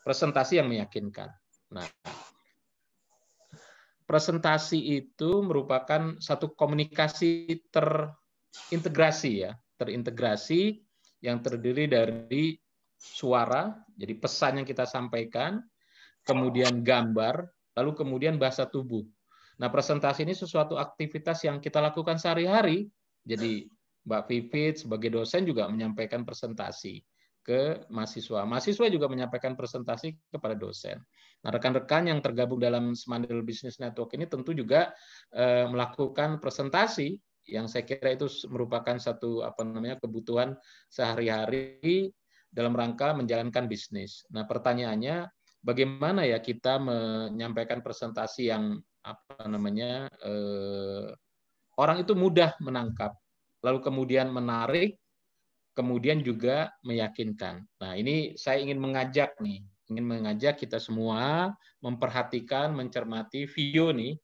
presentasi yang meyakinkan. Nah, presentasi itu merupakan satu komunikasi terintegrasi yang terdiri dari suara, jadi pesan yang kita sampaikan, kemudian gambar, lalu kemudian bahasa tubuh. Nah, presentasi ini sesuatu aktivitas yang kita lakukan sehari-hari. Jadi Mbak Vivit sebagai dosen juga menyampaikan presentasi ke mahasiswa. Mahasiswa juga menyampaikan presentasi kepada dosen. Nah, rekan-rekan yang tergabung dalam Semandel Business Network ini tentu juga melakukan presentasi yang saya kira itu merupakan satu kebutuhan sehari-hari dalam rangka menjalankan bisnis. Nah, pertanyaannya bagaimana ya kita menyampaikan presentasi yang orang itu mudah menangkap, lalu kemudian menarik, kemudian juga meyakinkan. Nah, ini saya ingin mengajak kita semua memperhatikan, mencermati video nih,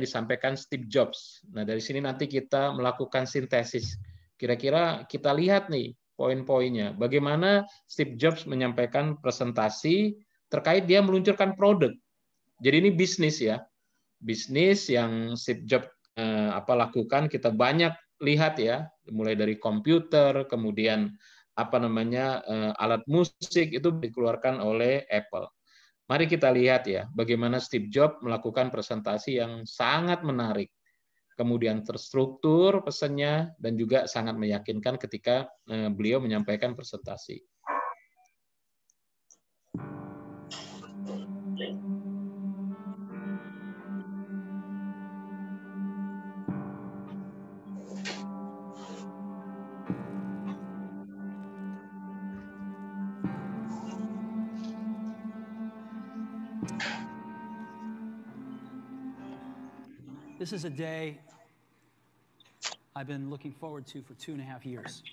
disampaikan Steve Jobs. Nah, dari sini nanti kita melakukan sintesis. Kira-kira kita lihat nih poin-poinnya. Bagaimana Steve Jobs menyampaikan presentasi terkait dia meluncurkan produk. Jadi ini bisnis ya. Bisnis yang Steve Jobs lakukan kita banyak lihat ya, mulai dari komputer, kemudian alat musik itu dikeluarkan oleh Apple. Mari kita lihat ya, bagaimana Steve Jobs melakukan presentasi yang sangat menarik, kemudian terstruktur pesannya dan juga sangat meyakinkan ketika beliau menyampaikan presentasi. This is a day I've been looking forward to for 2.5 years.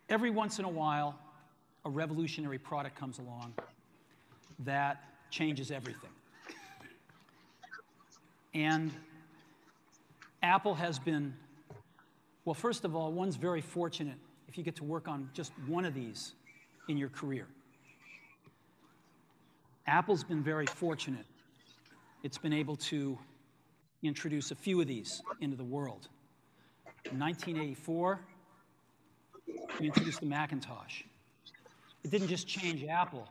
Every once in a while, a revolutionary product comes along that changes everything. And Apple has been, well, first of all, one's very fortunate if you get to work on just one of these in your career. Apple's been very fortunate. It's been able to introduce a few of these into the world. In 1984, we introduced the Macintosh. It didn't just change Apple,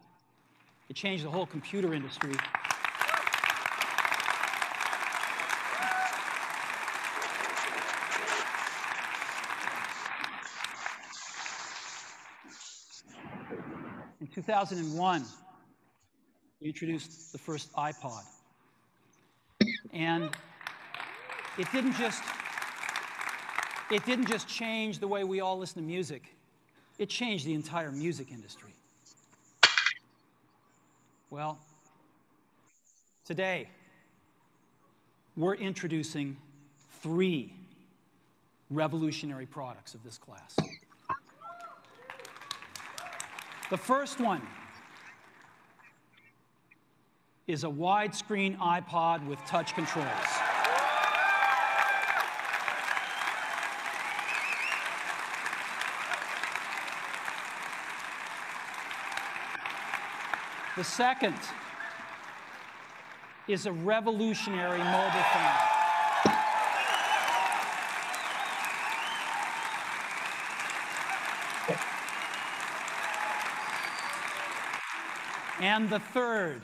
it changed the whole computer industry. In 2001, we introduced the first iPod. And it didn't just change the way we all listen to music. It changed the entire music industry. Well, today, we're introducing 3 revolutionary products of this class. The first one is a widescreen iPod with touch controls. The second is a revolutionary mobile phone. And the third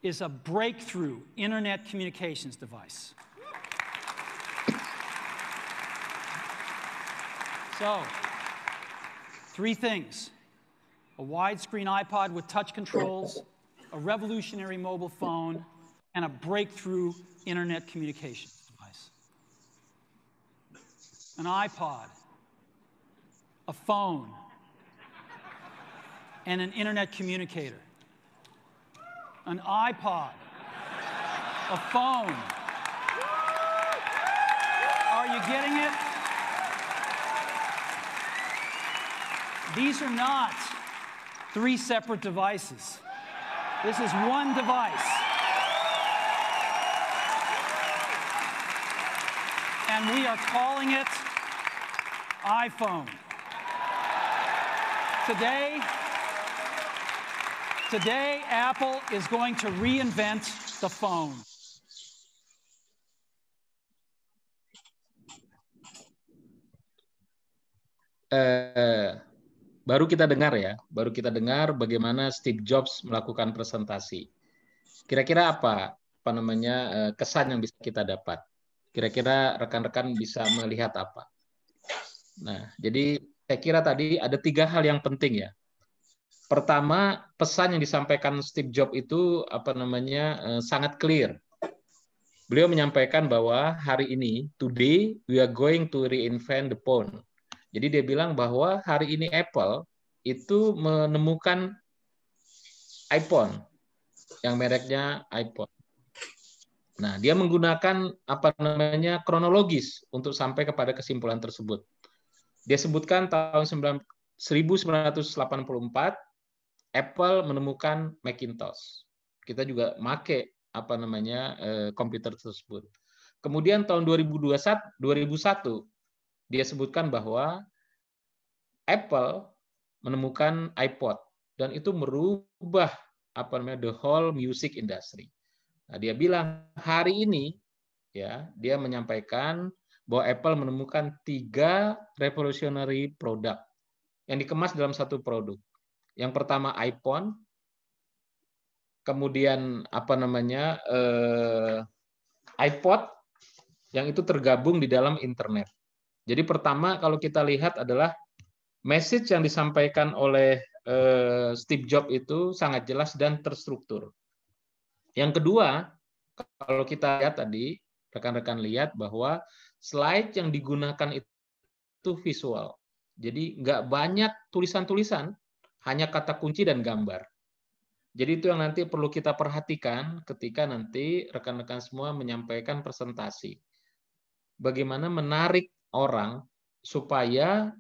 is a breakthrough internet communications device. So, 3 things: a widescreen iPod with touch controls, a revolutionary mobile phone, and a breakthrough internet communications device. An iPod, a phone, and an internet communicator. An iPod, a phone. Are you getting it? These are not 3 separate devices. This is one device. And we are calling it iPhone. Today, Apple is going to reinvent the phone. Baru kita dengar bagaimana Steve Jobs melakukan presentasi. Kira-kira apa namanya kesan yang bisa kita dapat? Kira-kira rekan-rekan bisa melihat apa? Nah, jadi saya kira tadi ada 3 hal yang penting ya. Pertama, pesan yang disampaikan Steve Jobs itu sangat clear. Beliau menyampaikan bahwa hari ini, today we are going to reinvent the phone. Jadi dia bilang bahwa hari ini Apple itu menemukan iPhone yang mereknya iPhone. Nah, dia menggunakan kronologis untuk sampai kepada kesimpulan tersebut. Dia sebutkan tahun 1984 Apple menemukan Macintosh. Kita juga make komputer tersebut. Kemudian tahun 2001 dia sebutkan bahwa Apple menemukan iPod dan itu merubah the whole music industry. Nah, dia bilang hari ini ya, dia menyampaikan bahwa Apple menemukan 3 revolutionary product yang dikemas dalam satu produk. Yang pertama iPhone, kemudian iPod yang itu tergabung di dalam internet. Jadi pertama kalau kita lihat adalah message yang disampaikan oleh Steve Jobs itu sangat jelas dan terstruktur. Yang kedua, kalau kita lihat tadi, rekan-rekan lihat bahwa slide yang digunakan itu visual. Jadi nggak banyak tulisan-tulisan, hanya kata kunci dan gambar. Jadi itu yang nanti perlu kita perhatikan ketika nanti rekan-rekan semua menyampaikan presentasi. Bagaimana menarik orang supaya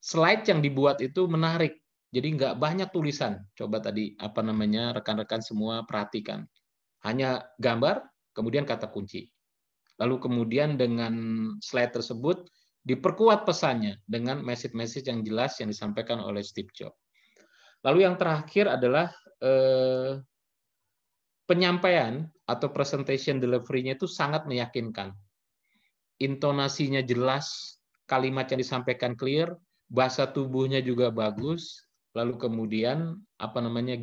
slide yang dibuat itu menarik. Jadi nggak banyak tulisan. Coba tadi rekan-rekan semua perhatikan. Hanya gambar, kemudian kata kunci. Lalu kemudian dengan slide tersebut diperkuat pesannya dengan message-message yang jelas yang disampaikan oleh Steve Jobs. Lalu yang terakhir adalah penyampaian atau presentation delivery-nya itu sangat meyakinkan. Intonasinya jelas, kalimat yang disampaikan clear, bahasa tubuhnya juga bagus, lalu kemudian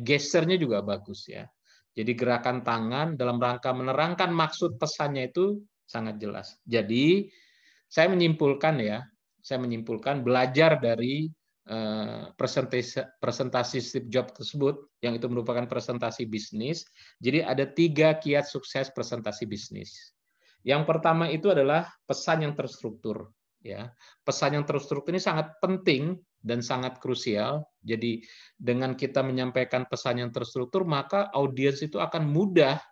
gesturnya juga bagus ya. Jadi gerakan tangan dalam rangka menerangkan maksud pesannya itu sangat jelas. Jadi saya menyimpulkan belajar dari presentasi Steve Jobs tersebut yang itu merupakan presentasi bisnis. Jadi ada 3 kiat sukses presentasi bisnis. Yang pertama itu adalah pesan yang terstruktur. Ya, pesan yang terstruktur ini sangat penting dan sangat krusial. Jadi dengan kita menyampaikan pesan yang terstruktur, maka audiens itu akan mudah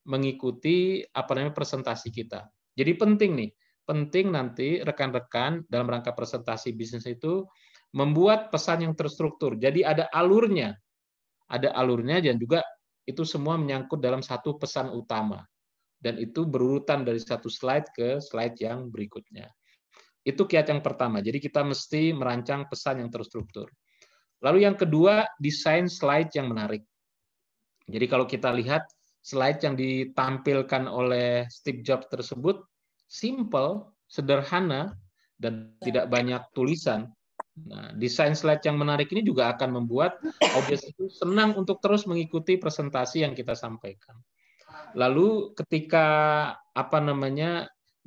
mengikuti presentasi kita. Jadi penting nanti rekan-rekan dalam rangka presentasi bisnis itu membuat pesan yang terstruktur. Jadi ada alurnya dan juga itu semua menyangkut dalam satu pesan utama. Dan itu berurutan dari satu slide ke slide yang berikutnya. Itu kiat yang pertama. Jadi kita mesti merancang pesan yang terstruktur. Lalu yang kedua, desain slide yang menarik. Jadi kalau kita lihat slide yang ditampilkan oleh Steve Jobs tersebut, simple, sederhana, dan tidak banyak tulisan. Nah, desain slide yang menarik ini juga akan membuat audiens itu senang untuk terus mengikuti presentasi yang kita sampaikan. Lalu ketika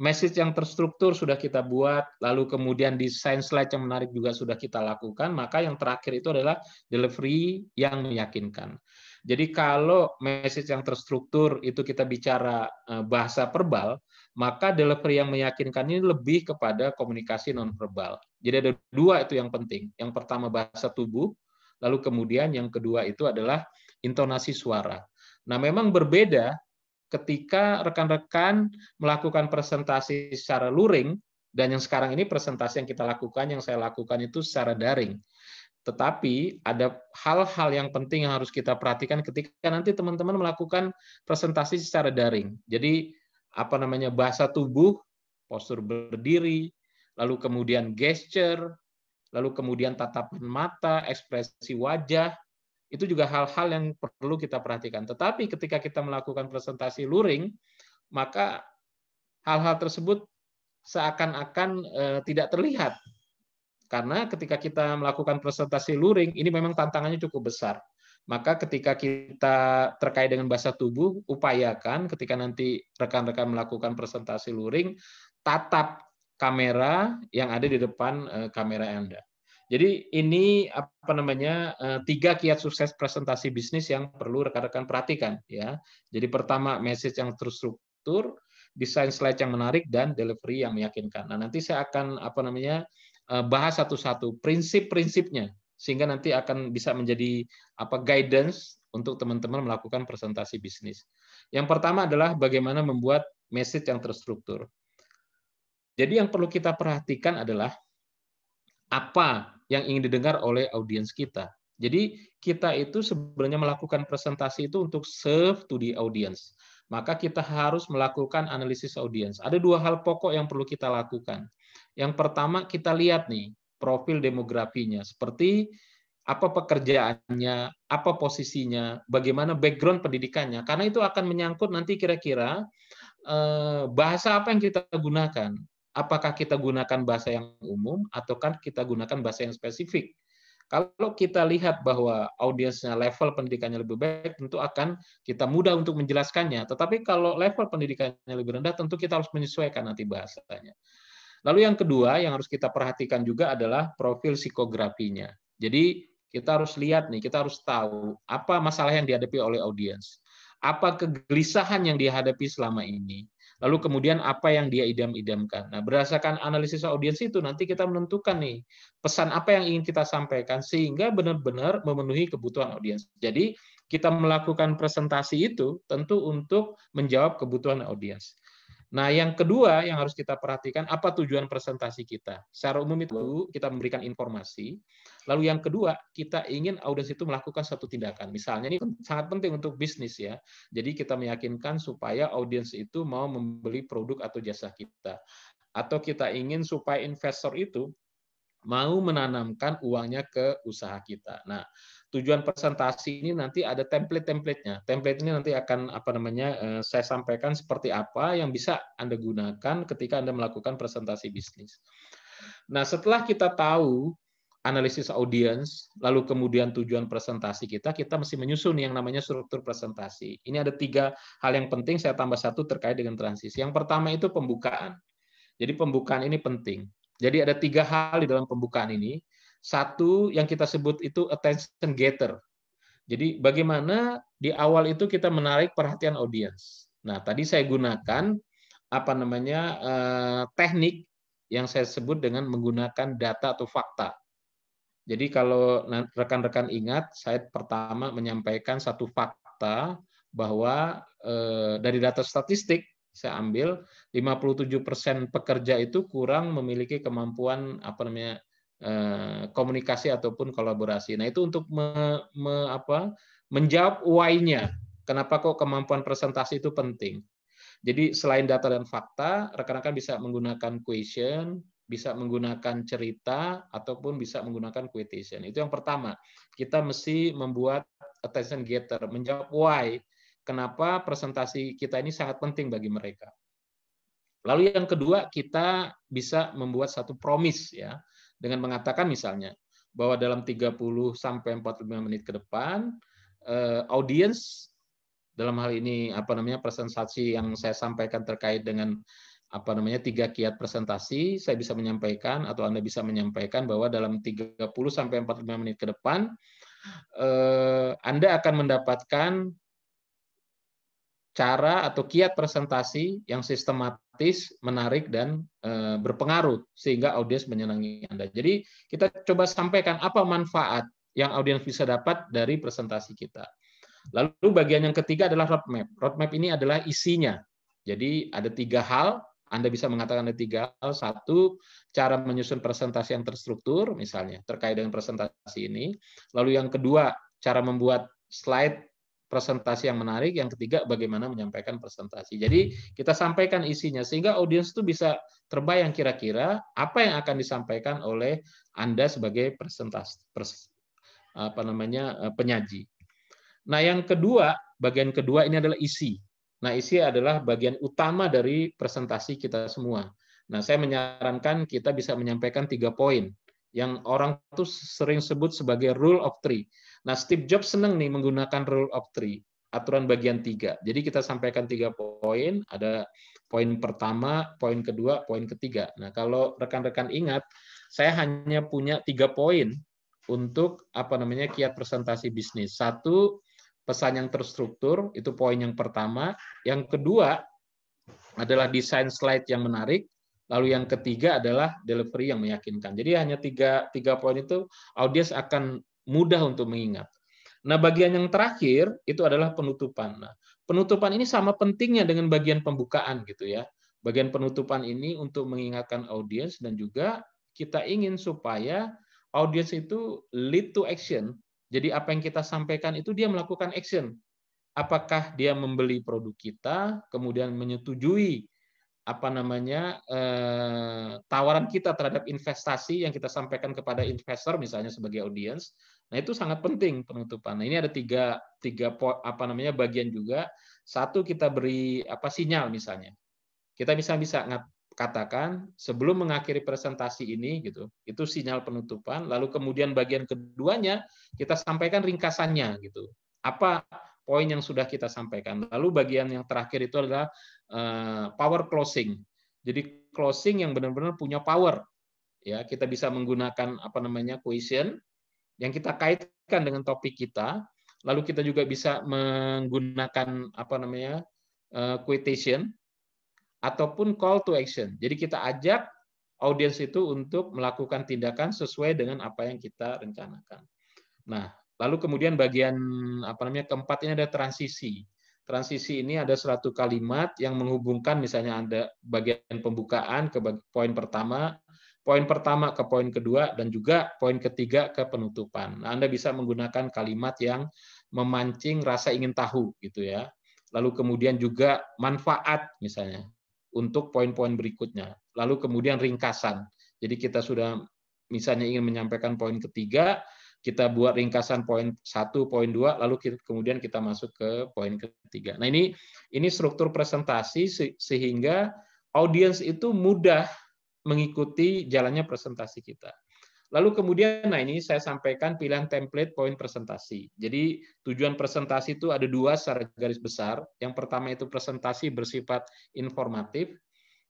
message yang terstruktur sudah kita buat, lalu kemudian desain slide yang menarik juga sudah kita lakukan, maka yang terakhir itu adalah delivery yang meyakinkan. Jadi kalau message yang terstruktur itu kita bicara bahasa verbal, maka delivery yang meyakinkan ini lebih kepada komunikasi nonverbal. Jadi ada 2 itu yang penting. Yang pertama bahasa tubuh, lalu kemudian yang kedua itu adalah intonasi suara. Nah, memang berbeda ketika rekan-rekan melakukan presentasi secara luring, dan yang sekarang ini presentasi yang kita lakukan, yang saya lakukan itu secara daring. Tetapi ada hal-hal yang penting yang harus kita perhatikan ketika nanti teman-teman melakukan presentasi secara daring. Jadi bahasa tubuh, postur berdiri, lalu kemudian gesture, lalu kemudian tatapan mata, ekspresi wajah, itu juga hal-hal yang perlu kita perhatikan. Tetapi ketika kita melakukan presentasi luring, maka hal-hal tersebut seakan-akan tidak terlihat. Karena ketika kita melakukan presentasi luring, ini memang tantangannya cukup besar. Maka ketika kita terkait dengan bahasa tubuh, upayakan ketika nanti rekan-rekan melakukan presentasi luring, tatap kamera yang ada di depan kamera Anda. Jadi ini apa namanya 3 kiat sukses presentasi bisnis yang perlu rekan-rekan perhatikan ya. Jadi pertama message yang terstruktur, desain slide yang menarik dan delivery yang meyakinkan. Nah, nanti saya akan apa namanya bahas satu-satu prinsip-prinsipnya sehingga nanti akan bisa menjadi apa guidance untuk teman-teman melakukan presentasi bisnis. Yang pertama adalah bagaimana membuat message yang terstruktur. Jadi yang perlu kita perhatikan adalah apa yang ingin didengar oleh audiens kita. Jadi kita itu sebenarnya melakukan presentasi itu untuk serve to the audience. Maka kita harus melakukan analisis audiens. Ada 2 hal pokok yang perlu kita lakukan. Yang pertama kita lihat nih profil demografinya, seperti apa pekerjaannya, apa posisinya, bagaimana background pendidikannya. Karena itu akan menyangkut nanti kira-kira bahasa apa yang kita gunakan. Apakah kita gunakan bahasa yang umum ataukah kita gunakan bahasa yang spesifik? Kalau kita lihat bahwa audiensnya level pendidikannya lebih baik, tentu akan kita mudah untuk menjelaskannya. Tetapi kalau level pendidikannya lebih rendah, tentu kita harus menyesuaikan nanti bahasanya. Lalu yang kedua yang harus kita perhatikan juga adalah profil psikografinya. Jadi kita harus lihat nih, kita harus tahu apa masalah yang dihadapi oleh audiens, apa kegelisahan yang dihadapi selama ini, lalu kemudian apa yang dia idam-idamkan. Nah, berdasarkan analisis audiens itu nanti kita menentukan nih pesan apa yang ingin kita sampaikan sehingga benar-benar memenuhi kebutuhan audiens. Jadi kita melakukan presentasi itu tentu untuk menjawab kebutuhan audiens. Nah, yang kedua yang harus kita perhatikan, apa tujuan presentasi kita. Secara umum itu kita memberikan informasi. Lalu yang kedua, kita ingin audiens itu melakukan satu tindakan. Misalnya ini sangat penting untuk bisnis ya. Jadi kita meyakinkan supaya audiens itu mau membeli produk atau jasa kita. Atau kita ingin supaya investor itu mau menanamkan uangnya ke usaha kita. Nah, tujuan presentasi ini nanti ada template-templatenya. Template ini nanti akan apa namanya saya sampaikan seperti apa yang bisa Anda gunakan ketika Anda melakukan presentasi bisnis. Nah, setelah kita tahu analisis audiens, lalu kemudian tujuan presentasi kita mesti menyusun yang namanya struktur presentasi. Ini ada 3 hal yang penting, saya tambah 1 terkait dengan transisi. Yang pertama itu pembukaan. Jadi pembukaan ini penting. Jadi ada 3 hal di dalam pembukaan ini. Satu yang kita sebut itu attention getter. Jadi bagaimana di awal itu kita menarik perhatian audiens. Nah, tadi saya gunakan apa namanya teknik yang saya sebut dengan menggunakan data atau fakta. Jadi kalau rekan-rekan ingat, saya pertama menyampaikan satu fakta bahwa dari data statistik saya ambil 57% pekerja itu kurang memiliki kemampuan apa namanya komunikasi ataupun kolaborasi. Nah, itu untuk menjawab why-nya. Kenapa kok kemampuan presentasi itu penting? Jadi selain data dan fakta, rekan-rekan bisa menggunakan question, bisa menggunakan cerita, ataupun bisa menggunakan quotation. Itu yang pertama. Kita mesti membuat attention getter, menjawab why. Kenapa presentasi kita ini sangat penting bagi mereka. Lalu yang kedua, kita bisa membuat satu promise ya, dengan mengatakan misalnya bahwa dalam 30 sampai 45 menit ke depan audiens dalam hal ini apa namanya presentasi yang saya sampaikan terkait dengan apa namanya 3 kiat presentasi, saya bisa menyampaikan atau Anda bisa menyampaikan bahwa dalam 30 sampai 45 menit ke depan Anda akan mendapatkan cara atau kiat presentasi yang sistematis, menarik, dan berpengaruh sehingga audiens menyenangi Anda. Jadi kita coba sampaikan apa manfaat yang audiens bisa dapat dari presentasi kita. Lalu bagian yang ketiga adalah roadmap. Roadmap ini adalah isinya. Jadi ada 3 hal, Anda bisa mengatakan ada 3 hal. Satu, cara menyusun presentasi yang terstruktur, misalnya terkait dengan presentasi ini. Lalu yang kedua, cara membuat slide presentasi yang menarik, yang ketiga bagaimana menyampaikan presentasi. Jadi kita sampaikan isinya sehingga audiens itu bisa terbayang kira-kira apa yang akan disampaikan oleh Anda sebagai penyaji. Nah, yang kedua, bagian kedua ini adalah isi. Nah, isi adalah bagian utama dari presentasi kita semua. Nah, saya menyarankan kita bisa menyampaikan 3 poin yang orang tuh sering sebut sebagai rule of three. Nah, Steve Jobs senang nih menggunakan rule of three, aturan bagian 3. Jadi kita sampaikan 3 poin, ada poin pertama, poin kedua, poin ketiga. Nah, kalau rekan-rekan ingat, saya hanya punya 3 poin untuk kiat presentasi bisnis. 1, pesan yang terstruktur, itu poin yang pertama. Yang kedua adalah desain slide yang menarik. Lalu yang ketiga adalah delivery yang meyakinkan. Jadi hanya tiga poin itu audiens akan mudah untuk mengingat. Nah, bagian yang terakhir itu adalah penutupan. Nah, penutupan ini sama pentingnya dengan bagian pembukaan gitu ya. Bagian penutupan ini untuk mengingatkan audiens dan juga kita ingin supaya audiens itu lead to action. Jadi apa yang kita sampaikan itu dia melakukan action. Apakah dia membeli produk kita, kemudian menyetujui tawaran kita terhadap investasi yang kita sampaikan kepada investor misalnya sebagai audiens. Nah, itu sangat penting penutupan. Nah, ini ada tiga bagian juga. 1, kita beri sinyal misalnya. Kita bisa katakan sebelum mengakhiri presentasi ini gitu. Itu sinyal penutupan. Lalu kemudian bagian keduanya kita sampaikan ringkasannya gitu. Apa poin yang sudah kita sampaikan. Lalu bagian yang terakhir itu adalah power closing. Jadi closing yang benar-benar punya power. Ya, kita bisa menggunakan question yang kita kaitkan dengan topik kita. Lalu kita juga bisa menggunakan quotation ataupun call to action. Jadi kita ajak audiens itu untuk melakukan tindakan sesuai dengan apa yang kita rencanakan. Nah, lalu kemudian bagian keempat ini ada transisi. Transisi ini ada suatu kalimat yang menghubungkan, misalnya ada bagian pembukaan ke poin pertama ke poin kedua, dan juga poin ketiga ke penutupan. Nah, Anda bisa menggunakan kalimat yang memancing rasa ingin tahu gitu ya. Lalu kemudian juga manfaat misalnya untuk poin-poin berikutnya. Lalu kemudian ringkasan. Jadi kita sudah misalnya ingin menyampaikan poin ketiga, kita buat ringkasan poin 1, poin 2, lalu kemudian kita masuk ke poin ketiga. Nah, ini struktur presentasi sehingga audiens itu mudah mengikuti jalannya presentasi kita. Lalu kemudian, nah ini saya sampaikan pilihan template poin presentasi. Jadi tujuan presentasi itu ada 2 secara garis besar. Yang pertama itu presentasi bersifat informatif.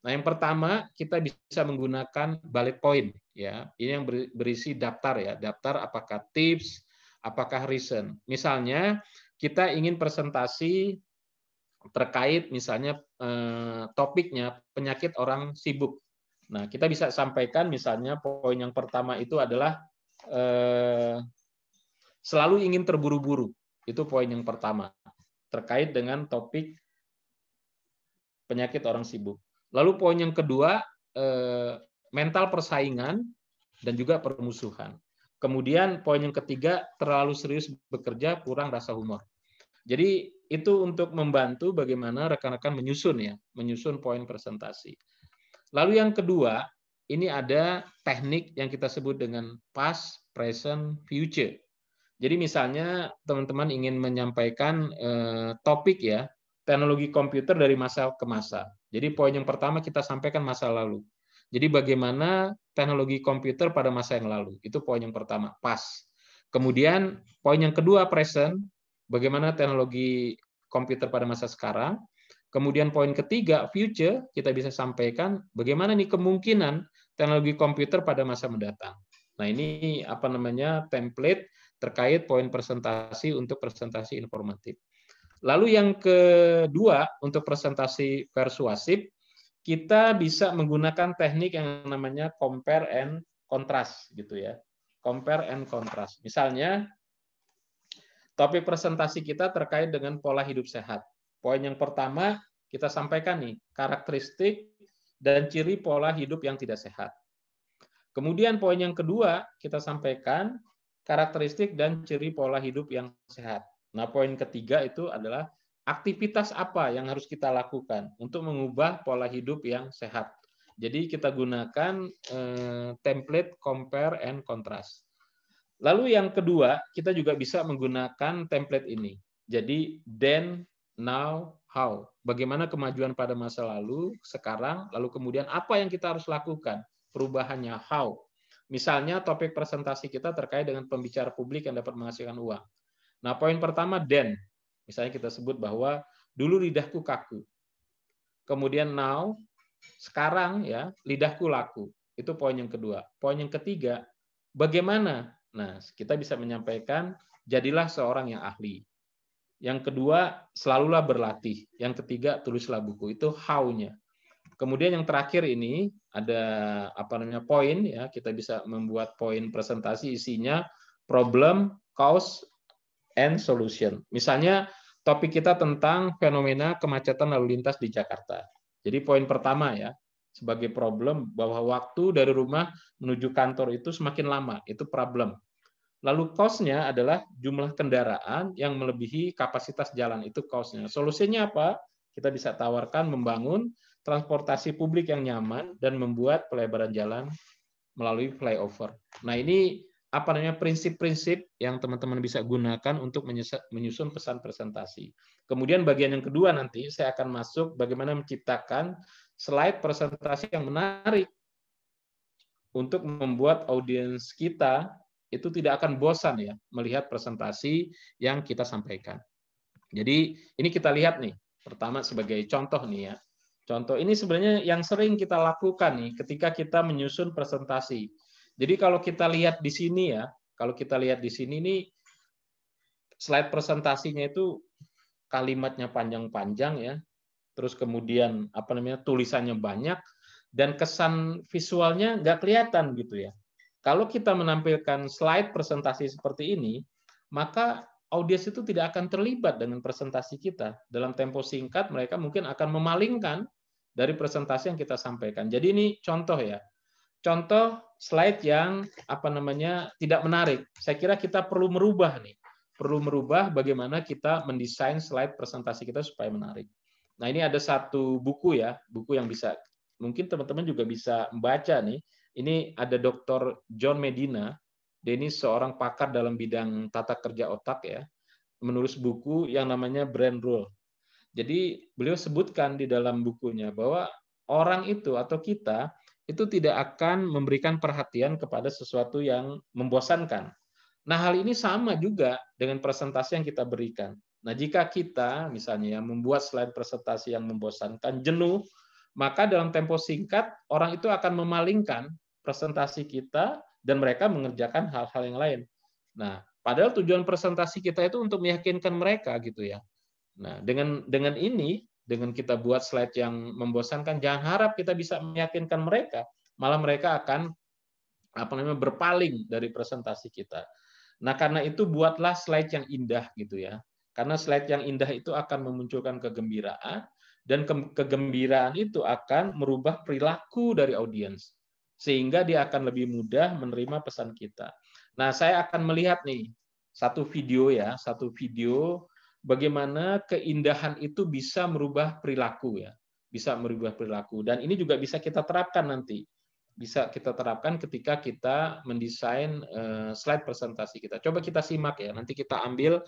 Nah, yang pertama kita bisa menggunakan bullet point ya. Ini yang berisi daftar ya. Daftar apakah tips, apakah reason. Misalnya kita ingin presentasi terkait misalnya topiknya penyakit orang sibuk. Nah, kita bisa sampaikan misalnya poin yang pertama itu adalah selalu ingin terburu-buru. Itu poin yang pertama terkait dengan topik penyakit orang sibuk. Lalu poin yang kedua, mental persaingan dan juga permusuhan. Kemudian poin yang ketiga, terlalu serius bekerja, kurang rasa humor. Jadi itu untuk membantu bagaimana rekan-rekan menyusun poin presentasi. Lalu yang kedua, ini ada teknik yang kita sebut dengan past, present, future. Jadi misalnya teman-teman ingin menyampaikan topik ya, teknologi komputer dari masa ke masa. Jadi poin yang pertama kita sampaikan masa lalu. Jadi bagaimana teknologi komputer pada masa yang lalu. Itu poin yang pertama, pas. Kemudian poin yang kedua, present. Bagaimana teknologi komputer pada masa sekarang. Kemudian poin ketiga, future, kita bisa sampaikan bagaimana nih kemungkinan teknologi komputer pada masa mendatang. Nah, ini template terkait poin presentasi untuk presentasi informatif. Lalu yang kedua, untuk presentasi persuasif, kita bisa menggunakan teknik yang namanya compare and contrast gitu ya. Compare and contrast. Misalnya topik presentasi kita terkait dengan pola hidup sehat. Poin yang pertama kita sampaikan nih, karakteristik dan ciri pola hidup yang tidak sehat. Kemudian poin yang kedua kita sampaikan karakteristik dan ciri pola hidup yang sehat. Nah, poin ketiga itu adalah aktivitas apa yang harus kita lakukan untuk mengubah pola hidup yang sehat. Jadi kita gunakan template compare and contrast. Lalu yang kedua, kita juga bisa menggunakan template ini. Jadi then, now, how. Bagaimana kemajuan pada masa lalu, sekarang, lalu kemudian apa yang kita harus lakukan. Perubahannya how. Misalnya topik presentasi kita terkait dengan pembicara publik yang dapat menghasilkan uang. Nah, poin pertama then. Misalnya kita sebut bahwa dulu lidahku kaku. Kemudian now, sekarang ya lidahku laku. Itu poin yang kedua. Poin yang ketiga, bagaimana? Nah, kita bisa menyampaikan jadilah seorang yang ahli. Yang kedua, selalulah berlatih. Yang ketiga, tulislah buku. Itu how-nya. Kemudian yang terakhir ini ada poin ya, kita bisa membuat poin presentasi isinya problem, cause, and solution. Misalnya topik kita tentang fenomena kemacetan lalu lintas di Jakarta. Jadi poin pertama ya, sebagai problem bahwa waktu dari rumah menuju kantor itu semakin lama, itu problem. Lalu cost-nya adalah jumlah kendaraan yang melebihi kapasitas jalan, itu cost-nya. Solusinya apa? Kita bisa tawarkan membangun transportasi publik yang nyaman dan membuat pelebaran jalan melalui flyover. Nah, ini prinsip-prinsip yang teman-teman bisa gunakan untuk menyusun pesan presentasi. Kemudian bagian yang kedua nanti saya akan masuk bagaimana menciptakan slide presentasi yang menarik untuk membuat audiens kita itu tidak akan bosan ya melihat presentasi yang kita sampaikan. Jadi ini kita lihat nih, pertama sebagai contoh nih ya. Contoh ini sebenarnya yang sering kita lakukan nih ketika kita menyusun presentasi. Jadi kalau kita lihat di sini ya, kalau kita lihat di sini nih slide presentasinya itu kalimatnya panjang-panjang ya. Terus kemudian tulisannya banyak dan kesan visualnya nggak kelihatan gitu ya. Kalau kita menampilkan slide presentasi seperti ini, maka audiens itu tidak akan terlibat dengan presentasi kita. Dalam tempo singkat mereka mungkin akan memalingkan dari presentasi yang kita sampaikan. Jadi ini contoh ya. Contoh slide yang tidak menarik. Saya kira kita perlu merubah nih. Perlu merubah bagaimana kita mendesain slide presentasi kita supaya menarik. Nah, ini ada satu buku ya, buku yang bisa mungkin teman-teman juga bisa membaca nih. Ini ada Dr. John Medina. Dia ini seorang pakar dalam bidang tata kerja otak ya. Menulis buku yang namanya Brain Rule. Jadi beliau sebutkan di dalam bukunya bahwa orang itu atau kita itu tidak akan memberikan perhatian kepada sesuatu yang membosankan. Nah, hal ini sama juga dengan presentasi yang kita berikan. Nah, jika kita misalnya membuat slide presentasi yang membosankan, jenuh, maka dalam tempo singkat orang itu akan memalingkan presentasi kita dan mereka mengerjakan hal-hal yang lain. Nah, padahal tujuan presentasi kita itu untuk meyakinkan mereka gitu ya. Nah, dengan ini, dengan kita buat slide yang membosankan, jangan harap kita bisa meyakinkan mereka, malah mereka akan berpaling dari presentasi kita. Nah, karena itu buatlah slide yang indah gitu ya. Karena slide yang indah itu akan memunculkan kegembiraan dan kegembiraan itu akan merubah perilaku dari audiens sehingga dia akan lebih mudah menerima pesan kita. Nah, saya akan melihat nih satu video bagaimana keindahan itu bisa merubah perilaku ya. Bisa merubah perilaku dan ini juga bisa kita terapkan nanti. Bisa kita terapkan ketika kita mendesain slide presentasi kita. Coba kita simak ya. Nanti kita ambil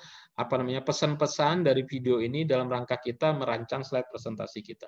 pesan-pesan dari video ini dalam rangka kita merancang slide presentasi kita.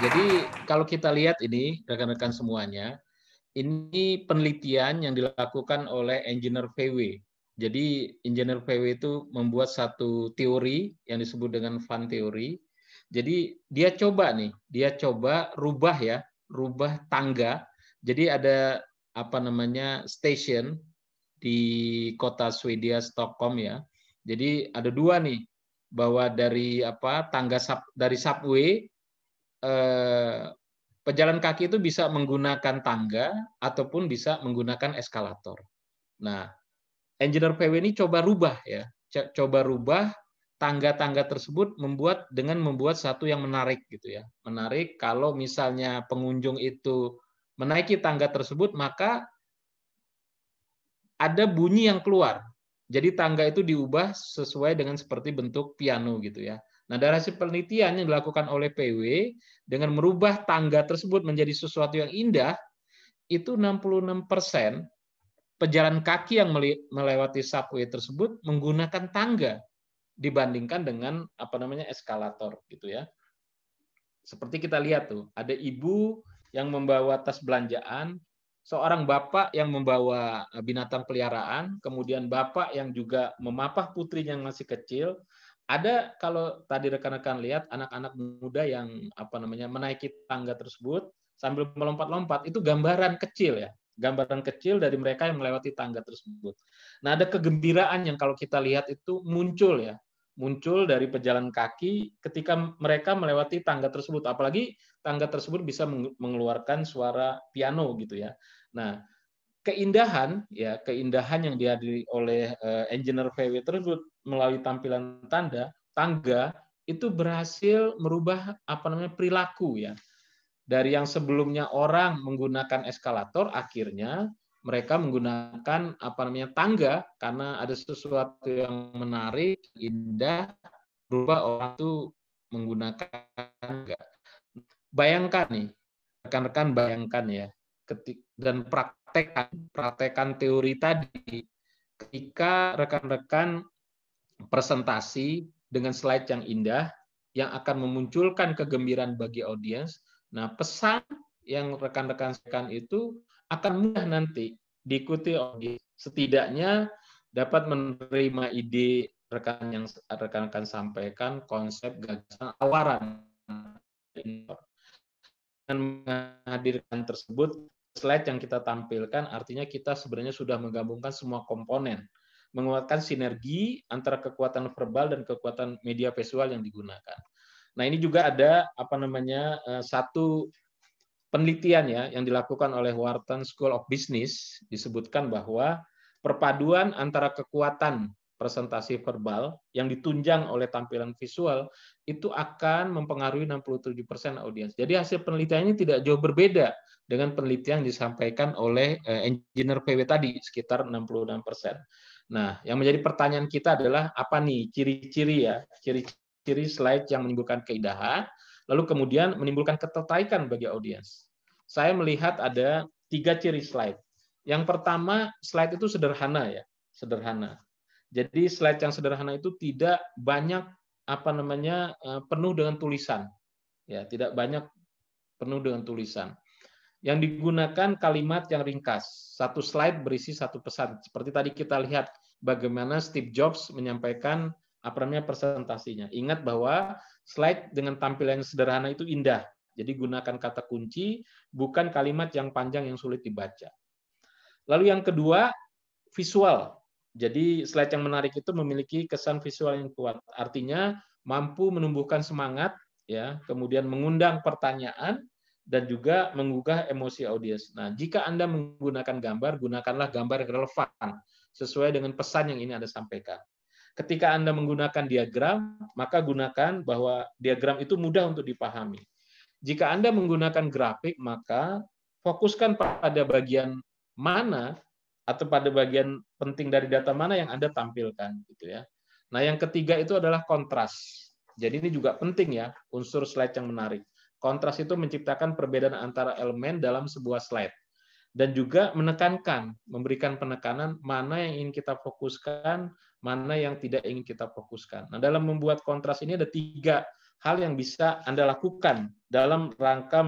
Jadi kalau kita lihat ini, rekan-rekan semuanya, ini penelitian yang dilakukan oleh engineer VW. Jadi engineer VW itu membuat satu teori yang disebut dengan Van teori. Jadi dia coba rubah tangga. Jadi ada apa namanya station di kota Swedia Stockholm ya. Jadi ada dua nih, bahwa dari dari subway pejalan kaki itu bisa menggunakan tangga ataupun bisa menggunakan eskalator. Nah, engineer PW ini coba rubah tangga-tangga tersebut dengan membuat satu yang menarik gitu ya. Menarik kalau misalnya pengunjung itu menaiki tangga tersebut, maka ada bunyi yang keluar. Jadi tangga itu diubah sesuai dengan seperti bentuk piano gitu ya. Nah, dari hasil penelitian yang dilakukan oleh PW dengan merubah tangga tersebut menjadi sesuatu yang indah, itu 66% pejalan kaki yang melewati subway tersebut menggunakan tangga dibandingkan dengan eskalator gitu ya. Seperti kita lihat tuh, ada ibu yang membawa tas belanjaan, seorang bapak yang membawa binatang peliharaan, kemudian bapak yang juga memapah putrinya yang masih kecil. Ada, kalau tadi rekan-rekan lihat, anak-anak muda yang menaiki tangga tersebut sambil melompat-lompat, itu gambaran kecil ya, gambaran kecil dari mereka yang melewati tangga tersebut. Nah, ada kegembiraan yang kalau kita lihat itu muncul dari pejalan kaki ketika mereka melewati tangga tersebut, apalagi tangga tersebut bisa mengeluarkan suara piano gitu ya. Nah, keindahan yang dihadiri oleh engineer VW tersebut melalui tampilan tangga itu berhasil merubah perilaku ya. Dari yang sebelumnya orang menggunakan eskalator, akhirnya mereka menggunakan tangga karena ada sesuatu yang menarik, indah, berubah orang itu menggunakan tangga. Bayangkan nih, rekan-rekan bayangkan ya, dan praktekkan teori tadi, ketika rekan-rekan presentasi dengan slide yang indah, yang akan memunculkan kegembiraan bagi audiens, nah pesan yang rekan-rekan sampaikan itu akan mudah nanti diikuti audiens. Setidaknya dapat menerima ide rekan-rekan sampaikan, konsep, gagasan, tawaran. Dengan menghadirkan tersebut, slide yang kita tampilkan artinya kita sebenarnya sudah menggabungkan semua komponen, menguatkan sinergi antara kekuatan verbal dan kekuatan media visual yang digunakan. Nah, ini juga ada satu penelitian ya yang dilakukan oleh Wharton School of Business, disebutkan bahwa perpaduan antara kekuatan presentasi verbal yang ditunjang oleh tampilan visual itu akan mempengaruhi 67% audiens. Jadi hasil penelitian ini tidak jauh berbeda dengan penelitian yang disampaikan oleh engineer PW tadi, sekitar 66%. Nah, yang menjadi pertanyaan kita adalah apa nih ciri-ciri slide yang menimbulkan keindahan, lalu kemudian menimbulkan ketertarikan bagi audiens. Saya melihat ada 3 ciri slide. Yang pertama, slide itu sederhana ya, sederhana. Jadi slide yang sederhana itu tidak banyak penuh dengan tulisan. Ya, tidak banyak penuh dengan tulisan. Yang digunakan kalimat yang ringkas. Satu slide berisi satu pesan. Seperti tadi kita lihat bagaimana Steve Jobs menyampaikan presentasinya. Ingat bahwa slide dengan tampilan yang sederhana itu indah. Jadi gunakan kata kunci, bukan kalimat yang panjang yang sulit dibaca. Lalu yang kedua, visual. Jadi slide yang menarik itu memiliki kesan visual yang kuat. Artinya mampu menumbuhkan semangat, ya, kemudian mengundang pertanyaan dan juga menggugah emosi audiens. Nah, jika Anda menggunakan gambar, gunakanlah gambar yang relevan sesuai dengan pesan yang ini Anda sampaikan. Ketika Anda menggunakan diagram, maka gunakan bahwa diagram itu mudah untuk dipahami. Jika Anda menggunakan grafik, maka fokuskan pada bagian mana atau pada bagian penting dari data mana yang Anda tampilkan gitu ya. Nah, yang ketiga itu adalah kontras. Jadi ini juga penting ya, unsur slide yang menarik. Kontras itu menciptakan perbedaan antara elemen dalam sebuah slide dan juga memberikan penekanan mana yang ingin kita fokuskan, mana yang tidak ingin kita fokuskan. Nah, dalam membuat kontras ini ada 3 hal yang bisa Anda lakukan dalam rangka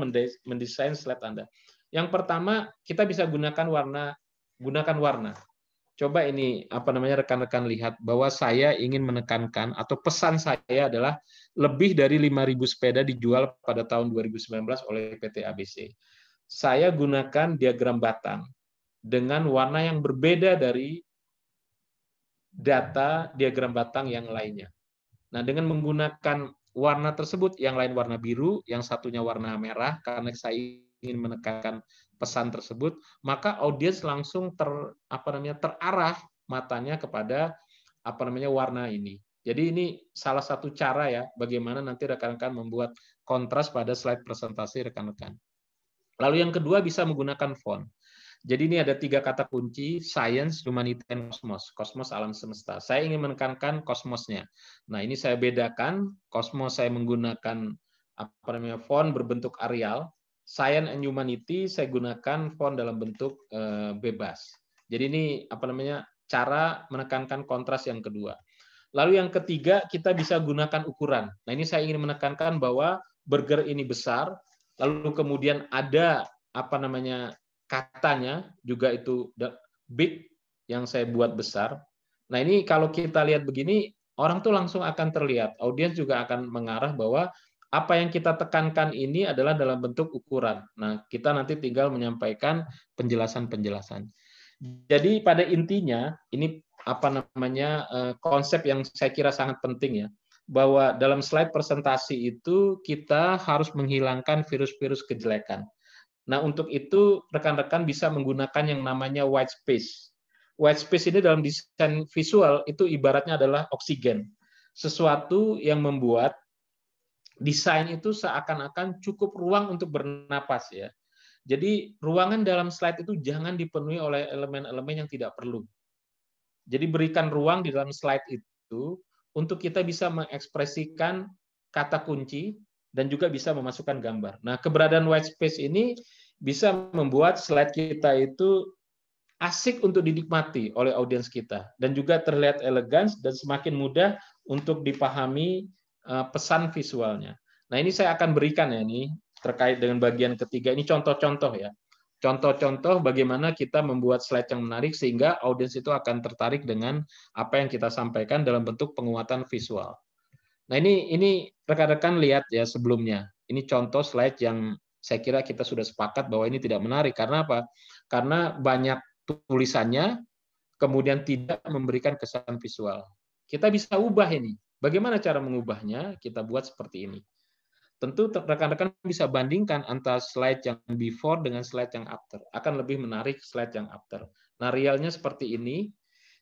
mendesain slide Anda. Yang pertama, kita bisa gunakan warna. Coba ini rekan-rekan lihat bahwa saya ingin menekankan atau pesan saya adalah lebih dari 5.000 sepeda dijual pada tahun 2019 oleh PT ABC. Saya gunakan diagram batang dengan warna yang berbeda dari data diagram batang yang lainnya. Nah, dengan menggunakan warna tersebut, yang lain warna biru, yang satunya warna merah, karena saya ingin menekankan pesan tersebut, maka audiens langsung terarah matanya kepada warna ini. Jadi ini salah satu cara ya bagaimana nanti rekan-rekan membuat kontras pada slide presentasi rekan-rekan. Lalu yang kedua bisa menggunakan font. Jadi ini ada 3 kata kunci, science, humanity, and cosmos. Kosmos alam semesta. Saya ingin menekankan kosmosnya. Nah, ini saya bedakan. Kosmos saya menggunakan font berbentuk Arial. Science and humanity saya gunakan font dalam bentuk bebas. Jadi ini cara menekankan kontras yang kedua. Lalu yang ketiga kita bisa gunakan ukuran. Nah, ini saya ingin menekankan bahwa burger ini besar, lalu kemudian ada katanya juga itu big yang saya buat besar. Nah, ini kalau kita lihat begini, orang tuh langsung akan terlihat. Audiens juga akan mengarah bahwa apa yang kita tekankan ini adalah dalam bentuk ukuran. Nah, kita nanti tinggal menyampaikan penjelasan-penjelasan. Jadi pada intinya ini konsep yang saya kira sangat penting ya, bahwa dalam slide presentasi itu kita harus menghilangkan virus-virus kejelekan. Nah, untuk itu rekan-rekan bisa menggunakan yang namanya white space. White space ini dalam desain visual itu ibaratnya adalah oksigen. Sesuatu yang membuat desain itu seakan-akan cukup ruang untuk bernapas ya. Jadi ruangan dalam slide itu jangan dipenuhi oleh elemen-elemen yang tidak perlu. Jadi berikan ruang di dalam slide itu untuk kita bisa mengekspresikan kata kunci dan juga bisa memasukkan gambar. Nah, keberadaan white space ini bisa membuat slide kita itu asik untuk dinikmati oleh audiens kita dan juga terlihat elegan dan semakin mudah untuk dipahami pesan visualnya. Nah, ini saya akan berikan ya ini terkait dengan bagian ketiga. Ini contoh-contoh ya. Contoh-contoh bagaimana kita membuat slide yang menarik sehingga audiens itu akan tertarik dengan apa yang kita sampaikan dalam bentuk penguatan visual. Nah, ini rekan-rekan lihat ya sebelumnya. Ini contoh slide yang saya kira kita sudah sepakat bahwa ini tidak menarik. Karena apa? Karena banyak tulisannya, kemudian tidak memberikan kesan visual. Kita bisa ubah ini. Bagaimana cara mengubahnya? Kita buat seperti ini. Tentu rekan-rekan bisa bandingkan antara slide yang before dengan slide yang after. Akan lebih menarik slide yang after. Nah, realnya seperti ini.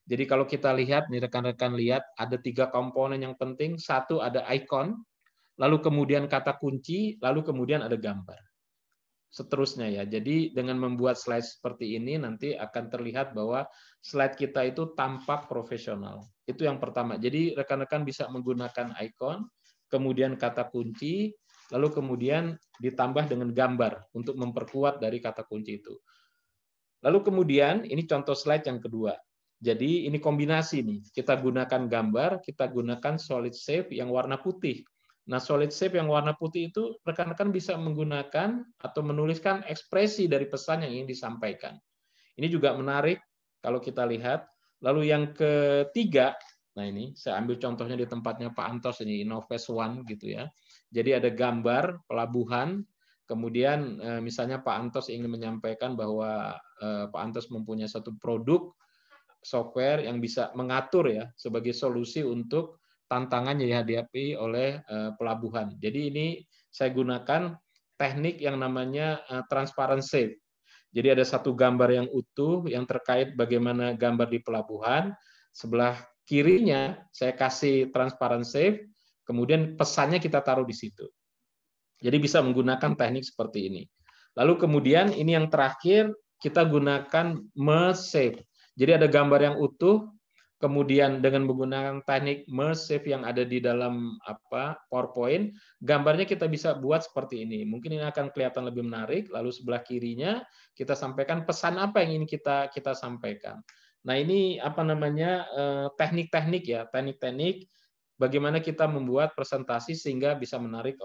Jadi kalau kita lihat, nih rekan-rekan lihat, ada 3 komponen yang penting. Satu ada icon, lalu kemudian kata kunci, lalu kemudian ada gambar. Seterusnya ya. Jadi dengan membuat slide seperti ini nanti akan terlihat bahwa slide kita itu tampak profesional. Itu yang pertama. Jadi rekan-rekan bisa menggunakan icon, kemudian kata kunci, lalu kemudian ditambah dengan gambar untuk memperkuat dari kata kunci itu. Lalu kemudian ini contoh slide yang kedua. Jadi ini kombinasi nih. Kita gunakan gambar, kita gunakan solid shape yang warna putih. Nah, solid shape yang warna putih itu rekan-rekan bisa menggunakan atau menuliskan ekspresi dari pesan yang ingin disampaikan. Ini juga menarik kalau kita lihat. Lalu yang ketiga, nah ini saya ambil contohnya di tempatnya Pak Antos ini, Innovest One gitu ya. Jadi ada gambar pelabuhan, kemudian misalnya Pak Antos ingin menyampaikan bahwa Pak Antos mempunyai satu produk software yang bisa mengatur ya sebagai solusi untuk tantangan yang dihadapi oleh pelabuhan. Jadi ini saya gunakan teknik yang namanya transparent shape. Jadi ada satu gambar yang utuh yang terkait bagaimana gambar di pelabuhan. Sebelah kirinya saya kasih transparent shape, kemudian pesannya kita taruh di situ. Jadi bisa menggunakan teknik seperti ini. Lalu kemudian ini yang terakhir kita gunakan merge shape. Jadi ada gambar yang utuh, kemudian dengan menggunakan teknik merge shape yang ada di dalam PowerPoint, gambarnya kita bisa buat seperti ini. Mungkin ini akan kelihatan lebih menarik. Lalu sebelah kirinya kita sampaikan pesan apa yang ingin kita sampaikan. Nah, ini teknik-teknik ya, teknik-teknik bagaimana kita membuat presentasi sehingga bisa menarik